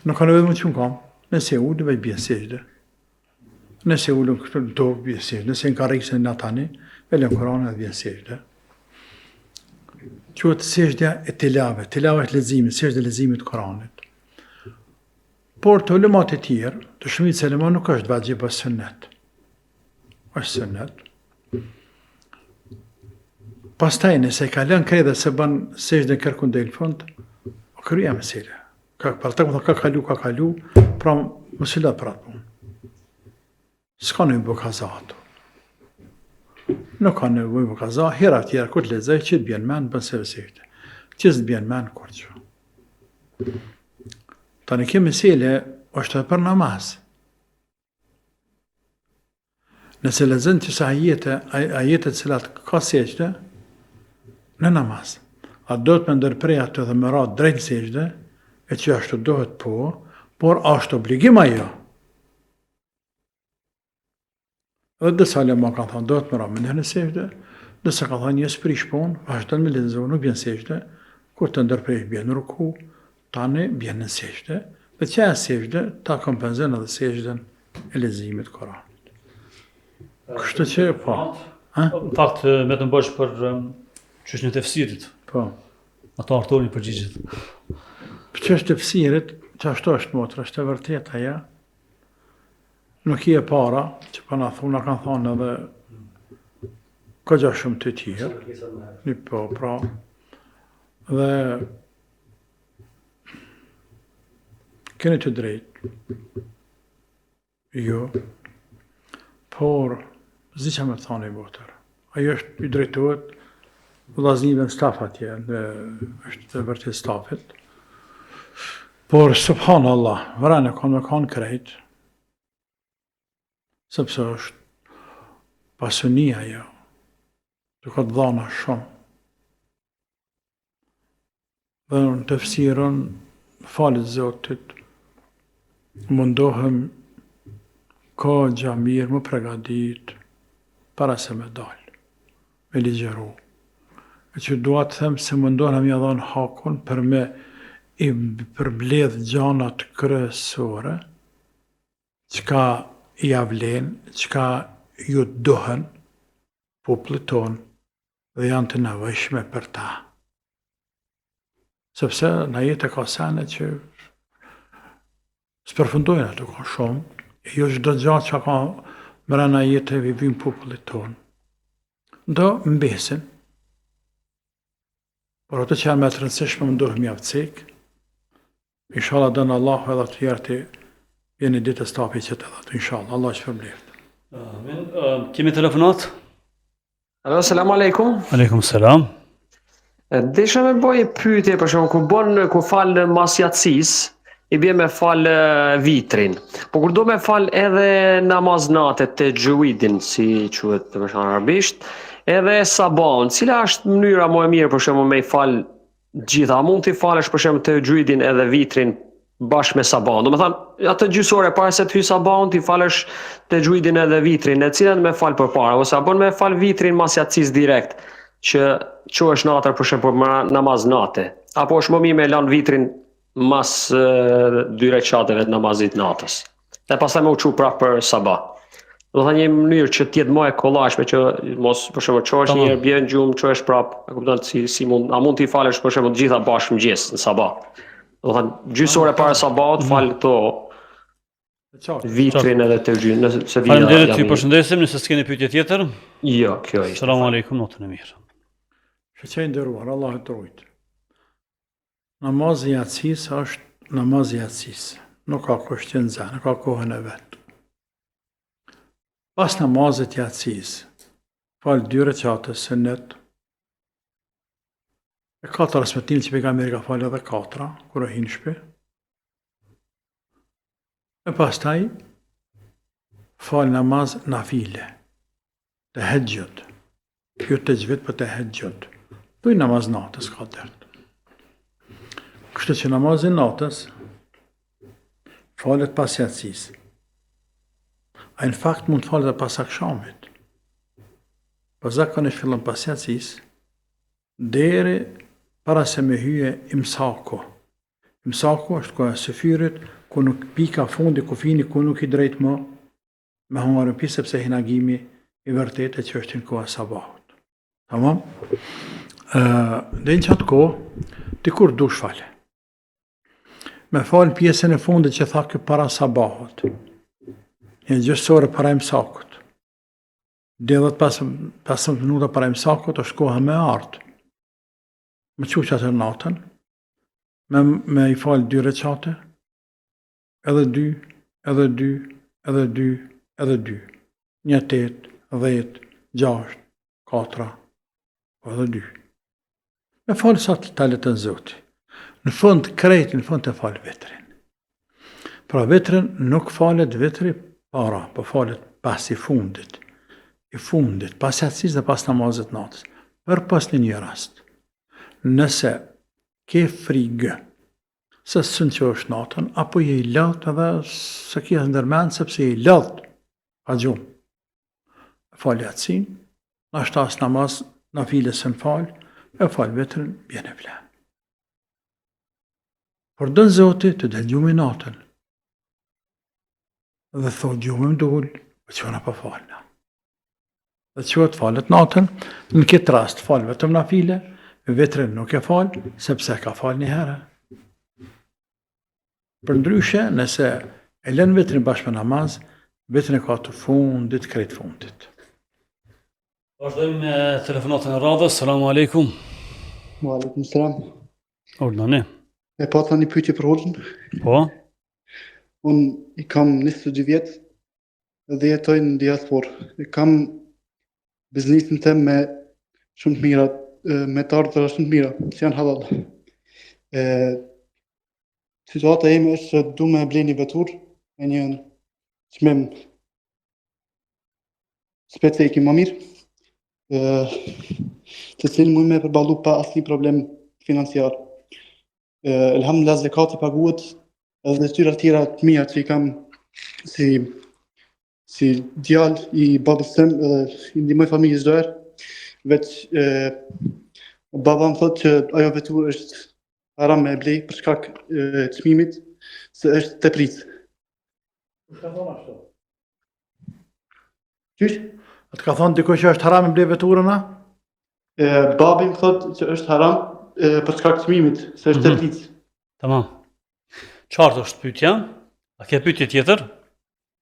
Nuk ka nevojë më shumë kam. Nëse ulë vaj bie sejdë. Nëse ulën këtu do bie sejdë. Nëse në karrikën natani, Elen Kur'an edhe bie sejdë. Quhet sejdja e tilave. Tilava është leximi, sejdja e leximit të Kur'anit. Por të ulemat e tjerë, të shumit se ulema nuk është vajib as sunnet. Është sunnet. Pastaj nëse ka lënë krejtë se bën sejdën kërkun deri në fund, o kryja mesela. Ka ka kalu, pra mos i la për atë punë. S'ka nevojë bu kaza ato. Nuk ka nevojë bu kaza, hera tjera kur të lexoj që të bjen mend bën se sejdë. Që të bjen mend kurçë. Tani kjo mesele është për namaz. Nëse lexon disa ajete cilat ka sejdë në namaz, a do të më ndërprej atë dhe më ra drejt sejdë, e që ashtu dohet por ashtë obligim ajo. Dhe disa lema kanë thonë, do të më ramë në sejtë, disa kanë thonë, jes prish punë, vazhdon me lexu, nuk bjen sejtë, kur të ndërprej bjen në ruku, tani bjen në sejtë, dhe që e sejtë, ta kompenzon edhe sejtën e leximit Koranit. Kështu që, po. Në fakt, me të mbosh për çështjen e tefsirit. Po. Ato artorin përgjigjet. Për çështën e tefsirit, çashtu është motra, është e vërtetë ajo. Nuk i e para, që pa na kanë thonë edhe këgja shumë të tjerë, një po, pra, dhe keni të drejtë, jo, por zi që me thonë i botër. Ajo është i drejtohet vllaznive në staf atje, është të vërtet stafit, por subhanallah, vrane kanë me kanë krejt, sepse është pasunia jo, të ka të dhana shumë. Dhe në tefsirën, falit Zotit, mundohem ka gjamir më pregadit para se me dalë, me ligjeru. E që dua të them se mundohem ja dhanë hakun për me i përbledh gjanat kryesore, çka i avlen, çka ju dohen popullit ton dhe janë të nevojshme për ta. Sepse në jetë ka sene që s'përfundojnë ato ka shumë, e jo çdo gjatë që ka mrena jetë e vivim popullit ton. Do mbesin, por ato që janë me të rëndësishme mundohem ja vcek, inshallah dënë Allahu edhe të jerti jeni ditë stapi që të dhatë, inshallah, Allah që përbleft. Amin. Kemi telefonat? Alo, selam aleikum. Aleikum selam. Desha me bëj pyetje për shembull ku fal mas yatsis, i bie me fal vitrin. Po kur do me fal edhe namaz natë te xhuidin, si quhet për shembull arabisht, edhe sabahun, cila është mënyra më e mirë për shembull me i fal gjitha? A mund t'i falësh për shembull te xhuidin edhe vitrin bashkë me sabahun? Domethënë, atë gjysore para se të hyj sabahun, ti falësh te xhuidin edhe vitrin, e cilën me fal përpara, ose a bën me fal vitrin mas yatsis direkt, që quhesh natër për shembull për namaz natë, apo është më mirë me lan vitrin mas 2 rekateve të namazit natës, dhe pastaj më u çu prapë për sabah. Do thënë një mënyrë që të jetë më e kollajshme, që mos për shembull çohesh një herë bie në gjumë, çohesh prapë, e kupton si mund, a mund t'i falësh për shembull të gjitha bashkë mëngjes në sabah. Do thënë gjysore para sabahut fal këto vitrin edhe të gjynë, nëse vjen. Faleminderit, ju përshëndesim, nëse s'keni pyetje tjetër. Jo, kjo ishte. Selamun aleikum, notën e mirë. Shëqej ndëruar, Allah të rujtë. Namazi yatsis është namazi yatsis, nuk ka kushtin zë, nuk ka kohën e vetë. Pas namazit yatsis, falë 2 rekate sunnet, e 4 rasmetim që pejgamberi ka falë edhe 4, kur e hinë shpi. E pastaj, falë namaz nafile, të hejgjët, jo të gjvit për të hejgjët. Thuj namaz natës ka dërtë. Kështu që namazin natës, falet pas yatsis. A në fakt mund të falet dhe pas akshamit. Po zakonisht fillon pas yatsis, deri para se me hyje imsako. Imsako është koha e sëfyrit, ku nuk pika fundi kufini, ku nuk i drejt më, me hungarën pi, sepse hinagimi i vërtetë që është në koha sabahut. Tamam? Dhe në qatë kohë, ti kur dush fale. Me falë pjesën e fundit që tha kjo para sabahut. Një gjësore para imsakut. 15 minuta para imsakut është koha me artë. Me që që atër natën, me i falë 2 rekate, edhe 2, edhe 2, edhe 2, edhe 2. 1, 8, 10, 6, 4, edhe 2. Me falë sa të talet në Zoti. Në fund krejt, në fund të falë vitrin. Pra vitrin nuk falet vitri para, po falet pas i fundit. I fundit, pas yatsis dhe pas namazit natës. Për pas një rast. Nëse ke frigë, se sën që është natën, apo je i lëtë edhe se kje ndërmenë, sepse je i lëtë, a gjumë. fal yatsin, na shtas namaz, na files në fal, e fal vetrën, bjen e vlen. Por dën Zoti të del gjumi natën. Dhe thot gjumi më dul, po qona pa falna. Dhe qëhet falet natën, në këtë rast fal vetëm na file, vetrën nuk e fal, sepse ka fal një herë. Për ndryshe, nëse e lën vetrën bashkë me namaz, vetrën e ka të fundit, krejt fundit. Vazhdojmë me telefonatën e radhës. Selamu alaikum. Wa alaikum salam. Ordnani. E pata një pyetje për hoxhën. Po? Unë i kam 22 vjet dhe jetoj në diasporë. E kam biznesin tim me shumë të mira, me të ardhra shumë të mira, që janë halal. Situata ime është që du me ble një vetur me një çmim specifik më mirë, të cilin mund me përballu pa asnjë problem financiar. Elhamdulillah zakati paguhet edhe detyra tjera të mia që i kam si djalë i babës tim, i ndihmoj familjes çdo herë. Veç baba më thotë që ajo vetur është haram me blej për shkak çmimit, se është teprit. Qysh? Të ka thonë dikush që është haram me ble veturën, a? Babi më thotë që është haram për shkak të çmimit, se është teprit. Tamam. Qartë është pyetja? A ke pyetje tjetër?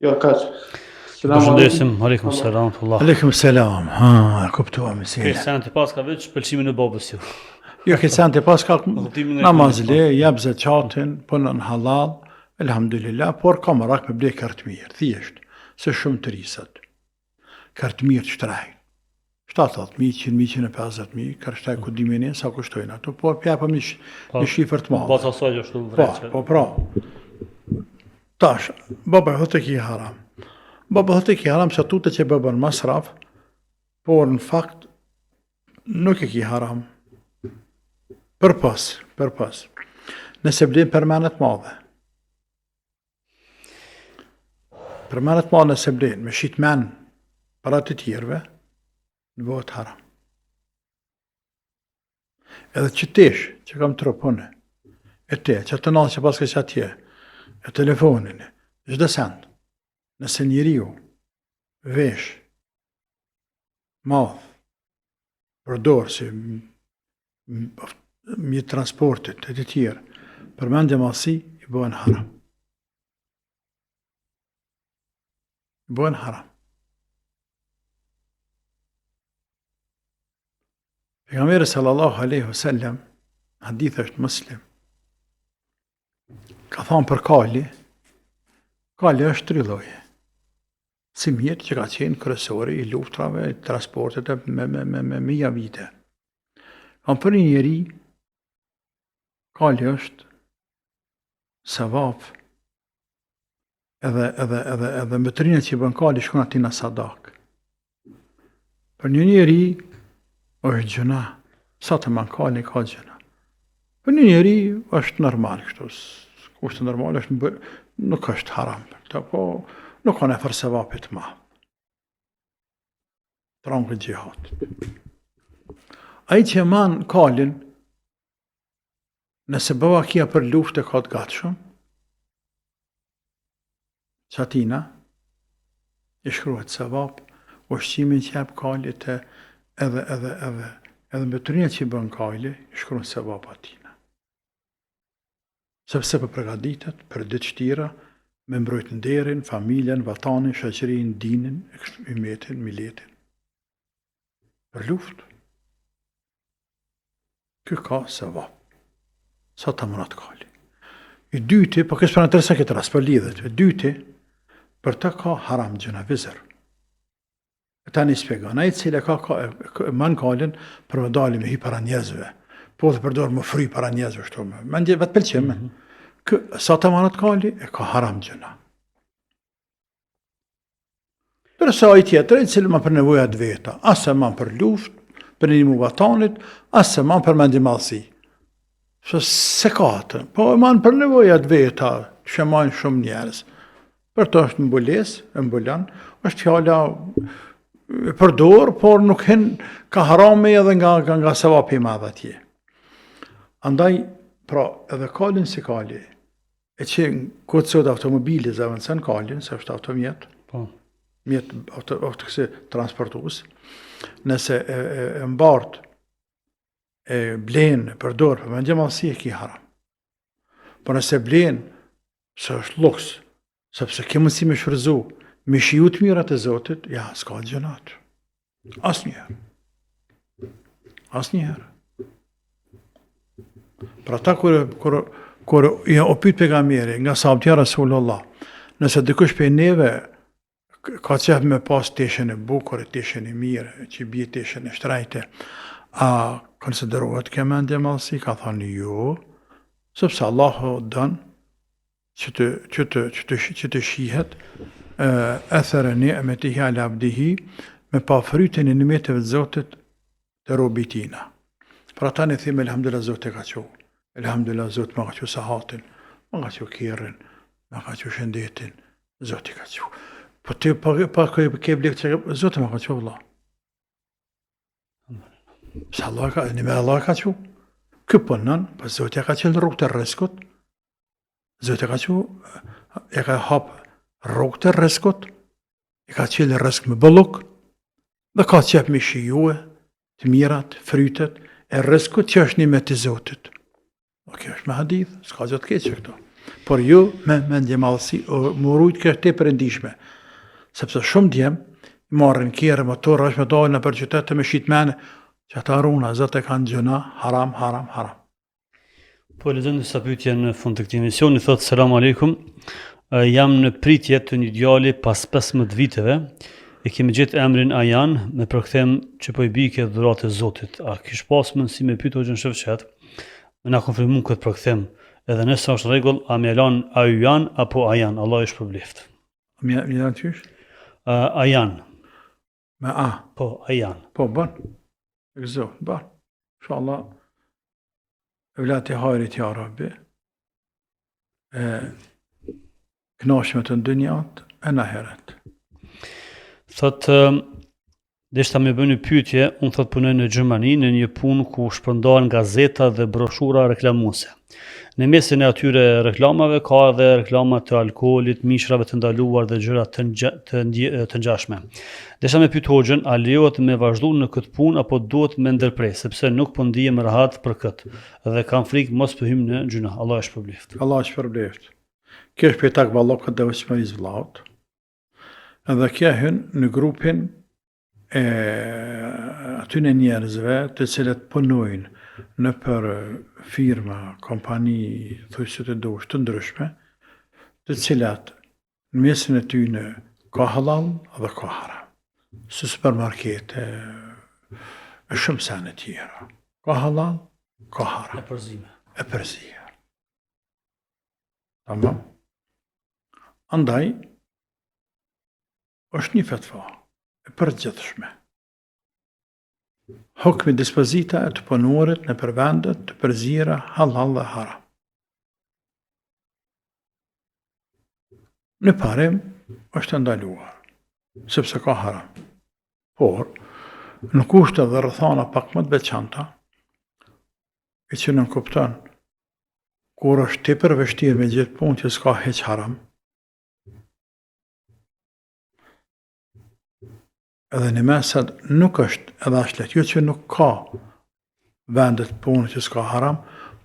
Jo, kaq. Përshëndesim. Aleikum selam tullah. Aleikum selam. Kuptuam si. Kërcen të pas ka veç pëlqimin e babës ju. Jo, kërcen të pas ka Kuptimin e namazle, jap zakatin, punën halal, elhamdulillah, por ka merak me ble kartë mirë, thjesht, se shumë të risat. Kartë mirë të shtrajnë. 70.000, 100.000, 150.000, kërshtaj ku dimeni sa kushtojnë ato, po pjapëm një shifër të madhe. Pas asaj është vërejtë. Po, pra. Tash, baba thotë ki haram. Baba thotë ki haram se tutë që bëbën masraf, por në fakt nuk e ki haram. Për pas. Nëse blen përmenet madhe. Përmenet madhe nëse blen, me shitmen para të tjerve, në bëhet haram. Edhe që tesh, që kam tropone, e te, që të nalë që pas kësë atje, e telefonin, çdo send, nëse njeriu vesh, madh, përdor si mjet transportit e të tjerë, përmendje madhësi, i bëhen haram. I bëhen haram. Pejgamberi sallallahu alaihi wasallam, hadith është Muslim, ka thonë për kali është 3 lloje. Si mjet që ka qenë kryesori i luftrave, i transportit me mija vite. Për një njeri, kali është sevap, edhe mbetërinë që i bën kali shkon atij në sadak. Për një njeri, është gjëna, sa të man kali ka gjëna. Për një njeri është normal kështu, kushtë normal është nuk është haram, po nuk ka nefer sevapit ma. Trangë gjihad. Ai që man kalin, nëse bëva kia për luft e ka të gatshëm, që atina, i shkruhet sevap, ushqimin që jep kalit edhe mbetërinë që i bën kali, i shkruan sevap atina. Sepse për përgatitet për ditë tjera, me mbrojt nderin, familjen, vatanin, shoqërinë, dinin, ummetin, milletin. Për luftë. Ky ka sevap. Sa të mënat kali. I dyti, po kësë për në tërsa këtë ras, për lidhet, i dyti, për të ka haram gjëna vizër. Ta një spjegon, a i cilë ka man kalin për më dali me hi para njerëzve, po dhe përdor më fry para njerëzve, shto me ndje vetë pëlqim, sa të manat kali, e ka haram gjëna. Tërsa a i tjetër, i cilë ma për nevojat veta, asë man për luft, për një vatanit, asë man për mendi madhësi. Se ka atë, po man për nevojat veta, që man shumë njerëz. Për të është mbules, mbulan, është fjala përdor, por nuk hin ka harame edhe nga sevapi i madh atje. Andaj, pra, edhe kalin si kali, e që këtë sot automobili zëvëndësën kalin, se është automjet, Po. mjet kësi transportus, nëse e mbartë, e blenë, përdor, për mëndje malësi e ki haram. Por nëse blenë, se është luks, sepse ke mundësi me shfryzu, me shiju të mirat e Zotit, ja, s'ka gjënat. Asnjëherë. Asnjëherë. Pra ta kur o pyet pejgamberi nga sahabët e Rasulullah, nëse dikush prej neve ka qef me pas teshen e bukur, teshen e mirë, që bie teshen e shtrejte, a konsiderohet kjo mendje madhësi? Ka thënë jo, sepse Allahu don që të shihet athara ni'metihi ala abdihi, me pa frytin e nimeteve të Zotit të robit tina. Pra ta ne thime elhamdulillah Zotit ka qo. Elhamdulillah Zotit ma ka qo sahatin, ma ka qo kirrin, ma ka qo shëndetin, Zotit ka qo. Po ti pa ke blik që Zotit ma ka qo vëlla. Se Allah ka, një me Allah ka qo. Këpënën, pa Zotit ka qenë rrugë të rreskut, Zotit ka qo, e ka hapë rrugë të rreskut, e ka qenë rresk me bëlluk, dhe ka qep me shijue, të mirat, frytet, e rreskut që është një me të Zotit. O kjo është me hadith, s'ka gjë të keq që këto. Por jo me mendje madhësi, më rujt kjo është te përëndishme. Sepse shumë djem, marrin kjerë, motorë, është me dojnë në për qytetë me shqitmene, që ata runa, zëtë e kanë gjëna, haram, haram, haram. Po lexojmë disa pyetje në fund të këtij emisioni, thotë selam aleikum. Jam në pritje të një djali pas 15 viteve. E kemi gjetë emrin Ajan me përkthem që po i bike dhuratë e Zotit. A kish pas mundësi me pyet hoxhën Shefqet, me na konfirmu këtë përkthem, edhe nëse është rregull, a më lan Ajan apo Ajan? Allah i shpërbleft. Më janë qysh? Ajan. Me A. Po, Ajan. Po, bën. E gëzo, bën. Inshallah, evlati hajrit ja Rabbi, knashme të ndënjat, e në heret. Thotë, deshta me bënë një pyetje, unë thotë punoj në Gjermani, në një punë ku shpërndahen gazeta dhe broshura reklamuese. Në mesin e atyre reklamave ka edhe reklama të alkoolit, mishrave të ndaluar dhe gjëra të ngjashme. Desha me pyet hoxhën, a lejohet me vazhdu në këtë punë apo duhet me ndërprej, sepse nuk po ndihem rahat për këtë dhe kam frikë mos të hym në gjuna. Allah e shpërbleft. Allah e shpërbleft. Kjo është për takvallokët dhe vëshmërisë vllaut. Edhe kjo hyn në grupin e atyne njerëzve të cilët punojnë në për firma, kompani, thujse të dush të ndryshme, të cilat në mesin e tyne ka halal dhe ka haram. Së supermarkete, e shumë sene tjera. Ka halal, ka haram. E përzime. Tamam. Andaj, është një fetva e përgjithshme. Hukmi dispozita e të punuarit në përvendet të përzira halal dhe haram. Në parim është ndaluar, sepse ka haram. Por, në kushte dhe rrethana pak më të veçanta, e që në kupton, kur është tepër vështirë me gjithë punë që s'ka hiç haram, edhe në mesat nuk është edhe ashlet, jo që nuk ka vendet punë që s'ka haram,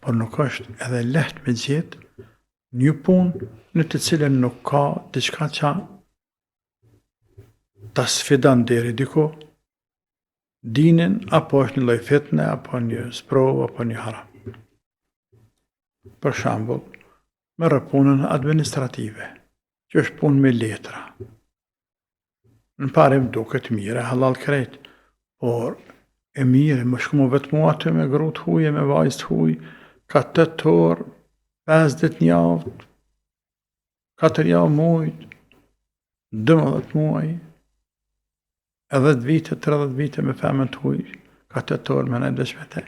por nuk është edhe lehtë me gjithë një punë në të cilën nuk ka diçka që ta sfidan deri diku dinin, apo është një lloj fitne, apo një sprovë, apo një haram. Për shembull, merr punën administrative, që është punë me letra. Në parim duket mirë, halal krejt, por e mirë, më shkumo vetëm aty me gru të huj, me vajzë të huj, ka 8 orë, 5 ditë javë, 4 javë mujt, 12 muaj, e 10 vite, 30 vite me femën të huj, ka 8 orë me në dëshmete.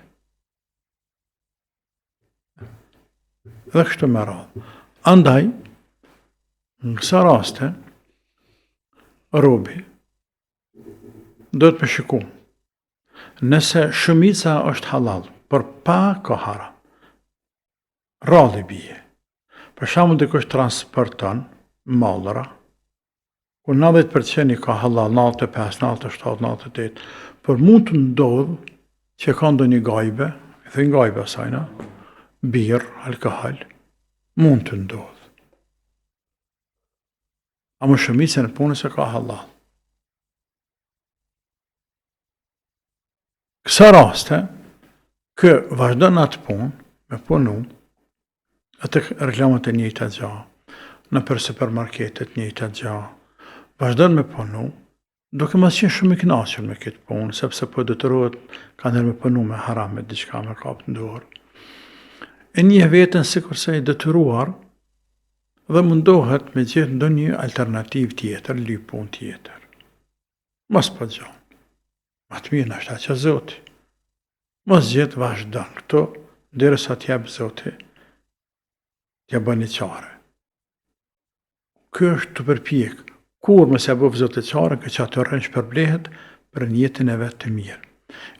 Dhe kështu me radhë. Andaj, në kësa raste, robi do të më shiku. Nëse shumica është halal, për pa ka haram. Ralli bie. Për shembull dikush transporton mallra, ku 90% ka halal, 95, 97, 98, por mund të ndodh që ka ndonjë gajbe, e thënë gajbe asajna, birr, alkohol, mund të ndodh. A më shumicën e punës e ka halal. Kësa raste, kë vazhdon atë punë, me punu, atë reklamat e njëjta gjë, në për supermarketet njëjta gjë, vazhdon me punu, duke mos qenë shumë i kënaqur me këtë punë, sepse po detyrohet kanë me punu me haram, me diçka me kap në dorë. E njeh veten sikur se i detyruar dhe mundohet me gjetë ndonjë alternativë tjetër, lyp punë tjetër. Mos po gjon. Ma të mirë në ashta që Zoti. Mos gjetë vazhdon këto, derisa t'jap Zoti, t'ja bën i qare. Ky është të përpjek, kur më se bëf Zoti qare, që atë rënë shpërblehet për një jetën e vetë të mirë.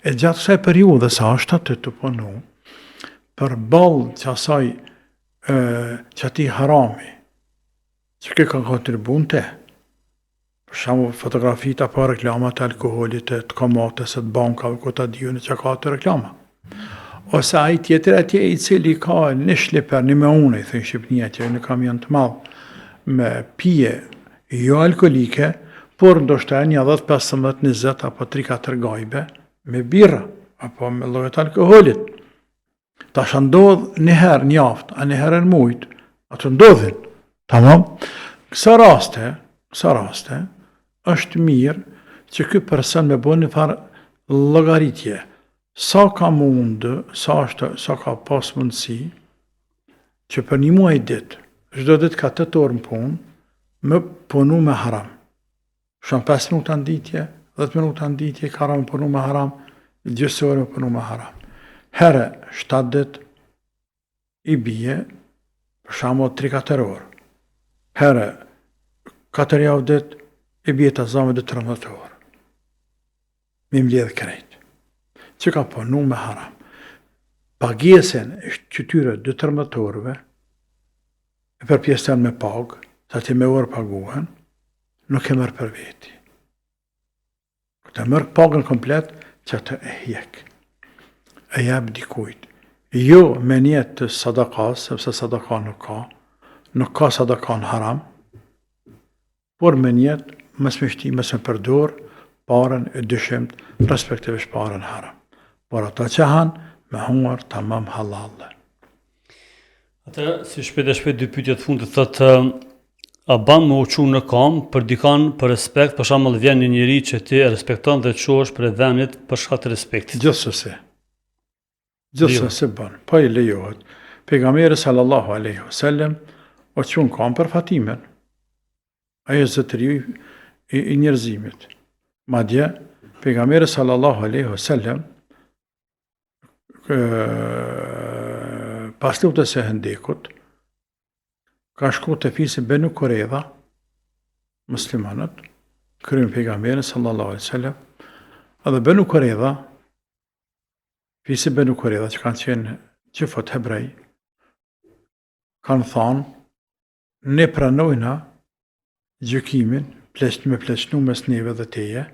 E gjatë kësaj periudhe sa është atë të punu, për ballë që asaj që ati harami, që ke ka kontribun te, për shembull fotografit apo reklamat e alkoolit, të kamates, të bankave, ku ta dijun që ka të reklama. Ose ai tjetër atje i cili ka një shliper, një me une, i thënë Shqipnia atje, në kamion të madh, me pije jo alkoolike, por ndoshta një 10, 15, 20 apo 3-4 gajbe me birra apo me llojet alkoolit. Tash ndodh një herë në javë, a një herë në muaj, ato ndodhin. Tamam? Kësa raste është mirë që ky person me bën një farë llogaritje. Sa ka mundë, sa ka pas mundësi, që për një muaj ditë, çdo ditë ka 8 orë në punë, me punu me haram. Shumë 5 minuta në ditje, 10 minuta në ditje, ka me punu me haram, gjysë orë me punu me haram. Herë 7 ditë i bie, për shembull 3-4 orë. Herë 4 javë ditë i bie të zame 13 orë. Me mbledh krejt. Që ka punu me haram. Pagesen e qytyre 2-13 orëve, e për pjesën me pagë, sa ti me orë paguhen, nuk e mërë për veti. Këtë mërë pagën komplet, që të e hjek. E jep dikujt. Jo me njetë të sadakas, sepse sadaka nuk ka sadaka në haram, por me njetë mësë me shti, mësë me përdor, parën e dyshimt, respektivisht parën haram. Por ata që hanë, me hunger të mam halalle. Atëra, si shpejt dy pyetje të fundit thotë, a ban më uqu në kam për dikan për respekt, për shembull vjen një njeri që ti e respekton dhe qosh për vendit për shkak të respektit. Gjithsesi ban, pa i lejohet. Pejgamberi sallallahu alaihi wasallam o qun kam për Fatimen. Ajo zotëri i njerëzimit. Madje pejgamberi sallallahu alaihi wasallam pas luftës së Hendekut ka shku të fisin Benu Kuredha, muslimanët, kryen pejgamberin sallallahu alaihi wasallam, edhe Benu Kuredha, fisi Benu Kuredha që kanë qenë qifët hebrej, kanë thonë, ne pranojna gjykimin me pleqnu mes neve dhe teje,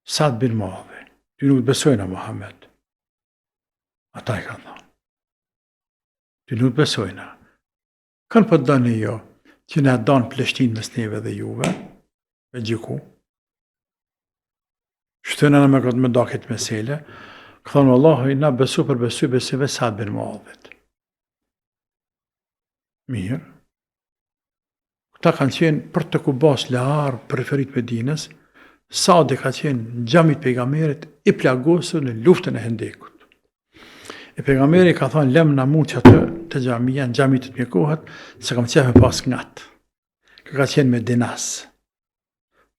Sad bin Muadhi, ty nuk besojna Muhammed. Ata i kanë thonë. Ty nuk besojna. Kanë për dani jo, që ne danë pleshtin mes neve dhe juve, me gjyku. Shtëna në me këtë me dakit mesele, këthonë Allahu i na besu për besive Sad bin Muadhit. Mirë. Këta kanë qenë për të kubas lahar preferit Medinës, Sadi ka qenë në gjamit pejgamberit i plagosur në luftën e Hendekut. E pejgamberi ka thonë lem në mu që atë të gjamia, në gjamit të mjekohet, se kam qenë me pas ngat. Ka qenë me dinas,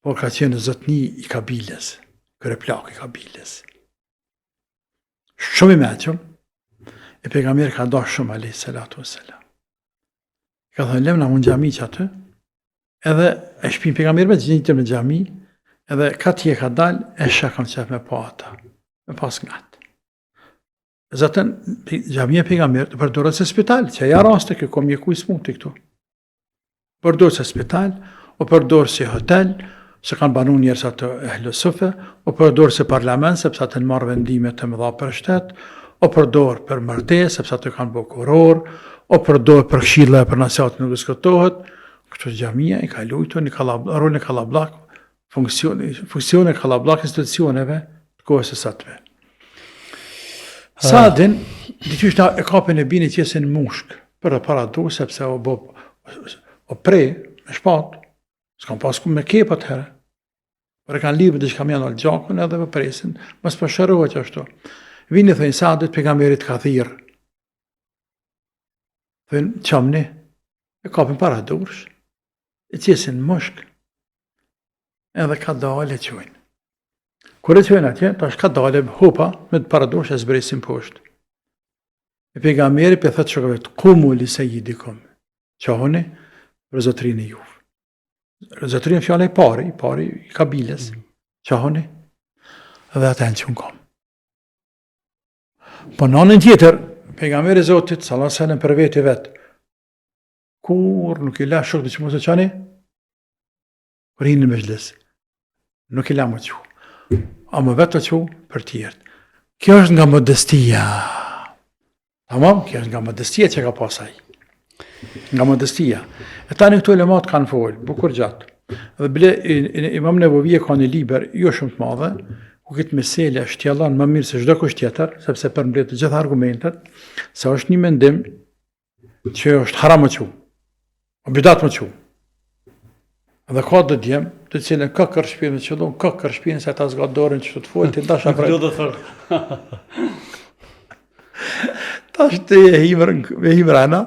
por ka qenë zotni i kabiles, kërë plak i kabiles. Shumë i meqëm, e pejgamberi ka da shumë, a.s. Ka thonë lem në mu në gjami që atë, edhe e shpin pejgamberi me gjenitur në gjami, edhe ka tje ka dal, e shakon qef me pa ata, me pas ngat. Zaten, gjamia pejgamberit përdoret se spital, që ja raste kjo kom mjeku i smuti këtu. Përdoret se spital, o përdoret si hotel, se kanë banu njerëz atë ehlu sufe, o përdoret se parlament, sepse atë në marrë vendime të mëdha për shtet, o përdoret për martesë, sepse atë kanë bë kuror, o përdoret për këshilla për nasihat nuk diskutohet. Kështu gjamia i ka luajtur në rolin e kallabllak, funksione kallabllak institucioneve të kohës së satme. Sadin, diqysh na e kapin e bini qesin mushk, për e para du, sepse o prej, me shpat, s'kam pas ku me kepat herë. Për e kanë libë dhe që kam janë alë gjakun edhe për presin, mos për shërohet që ashtu. Vini thëjnë Sadit, pejgamberit ka thirë. Thëjnë qamni, e kapin para dursh, e qesin mushk, edhe ka dale qojnë. Kur e qojnë atje, tash ka dale hopa, me të para dursh e zbresin poshtë. E pejgamberi për thëtë shokëve të kumu li se jidikum, qahoni për zotrin e juve. Zotrin fjale i pari i kabiles, qahoni, edhe ata në që unë kam. Po në anën tjetër, pejgamberi Zotit, sallallahu alaihi wasallam për veti vetë, kur nuk i la shokët që mos e qani, kur hinë në mezhlis, nuk i la më që, a më vetë të që për tjertë. Kjo është nga modestia. Tamam, kjo është nga modestia që ka pasaj. Nga modestia. E tani këtu elemat kanë folë, bukur gjatë. Dhe bile, Imam Nevovije ka një liber, jo shumë të madhe, ku këtë meselja shtjellan më mirë se çdo kusht tjetër, sepse përmbledh të gjitha argumentet, se është një mendim që është haram më qu, o bidat më qu. Dhe ka dhe djem, të cilën ka kërë shpinë të qëllon, ka kërë shpinë se ta zgatë dorën që të folë, të ndasha prej. Këtë do thërë. Tash të e himër ana,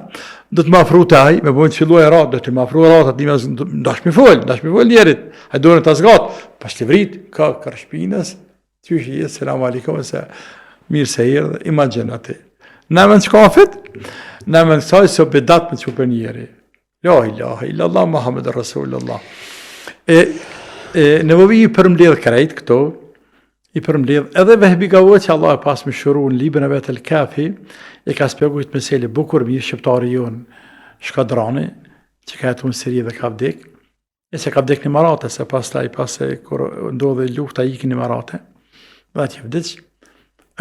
do të ma afru të aj, me bojnë të fillu e ratë, do të ma afru e ratë, atë një ndash me folë njerit, a dorën të zgatë, pas të vrit, ka kërë shpinës, që është jetë, selam alikum, se mirë se hirë dhe imagine ati. Nëmen që ka fit, nëmen kësaj se bedat me që për njeri. La ilaha illallah, Muhammed Rasulullah. Nevovi i përmledh krejt këto, i përmledh edhe Vehbi Gavo që Allah e pas me shuru në libën e vetë el-Kafi, e ka spjegu këtë meseli bukur mirë shqiptari jonë Shkadrani, që ka jetu në Siri dhe ka vdek, e se ka vdek në Marate, se pas ta i pas e kur ndodhe lufta ikin në Marate, dhe që vdic,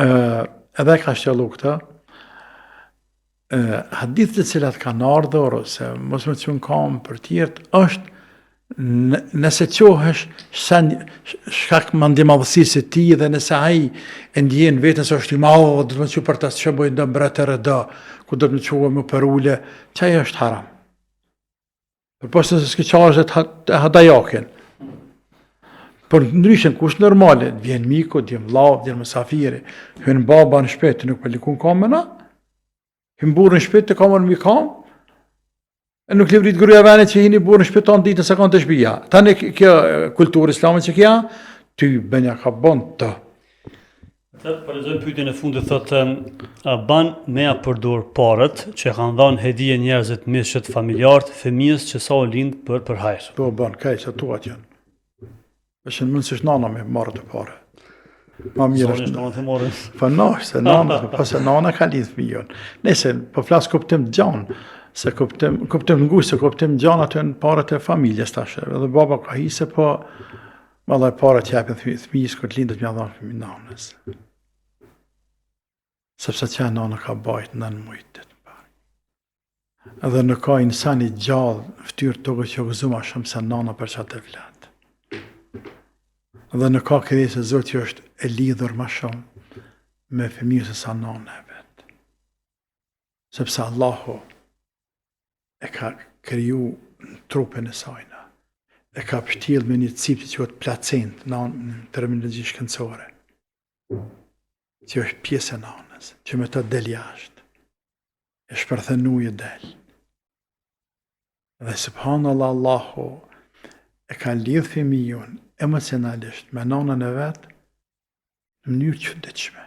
edhe ka shtjellu këta, hadithet e cilat kanë ardhur, ose mos më qënë kam për tjertë, është nëse qohesh shkak mandi madhësirë se ti dhe nëse ai e ndjen vetën se është i madhë, do të më që për të shëboj në mbretër e da, ku do të më qohë më për ule, që ajo është haram. Për posë nëse s'ki qarës e hadajakin. Por ndryshën kush normale, vjen miku, vjen vlau, vjen mësafiri, hynë baba në shpetë, nuk pëllikun kamëna, hynë burë në shpetë të kamën mi kamë, e nuk livrit gruja vene që hini burë në shpeton ditë se kanë të shpija. Tani kjo kulturë islame që kja, ty bënja ka bon të. Për lexojmë pyetjen e fundit, thotë, a ban me a përdor parët që kanë dhënë hedije njerëzit mishët familjarët, fëmijës që sa u lind për hajër. Po ban, kaj, që tuat janë. Është në mund se nana me marrë të pare. Ma mirë është. Po nash, se nana, po se nana ka lidh fëmijën. Nëse, po flas kuptim të gjanë, se kuptim ngush, se kuptim gjanë atë në parët e familjes tashe. Edhe baba ka hi se po, vallaj parët që japin fëmijës këtë lindët mja dhanë fëmijë nanës. Sepse që nana ka bajt në mujtit. Edhe në ka insani gjallë, ftyrë të që o gëzuma shumë se nana për që atë e vlatë. Edhe në ka këri se Zotë që është e lidhur ma shumë me fëmijës e sa nana e vetë. Sepse Allahu e ka kriju në trupin e sajna, e ka pështil me një cip që quhet placent, në terminologji shkencore, që është pjesë e nanës, që me të del jashtë, e shpërthenu i del. Dhe subhanallah Allahu e ka lidhë fëmijën emocionalisht me nanën e vetë në mënyrë çuditshme.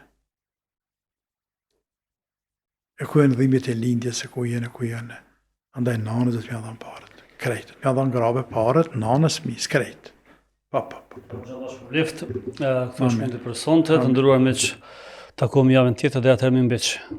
E ku e në dhimbjet e lindjes, e ku jene. Andaj nanës dhe të mja dhanë parët, krejt. Mja dhanë grabe parët, nanës mis, krejt. Allah shpëleft. Këto është mundi për sonte, të ndëruar miq, takohemi javën tjetër dhe atëherë mirëmbëjtje.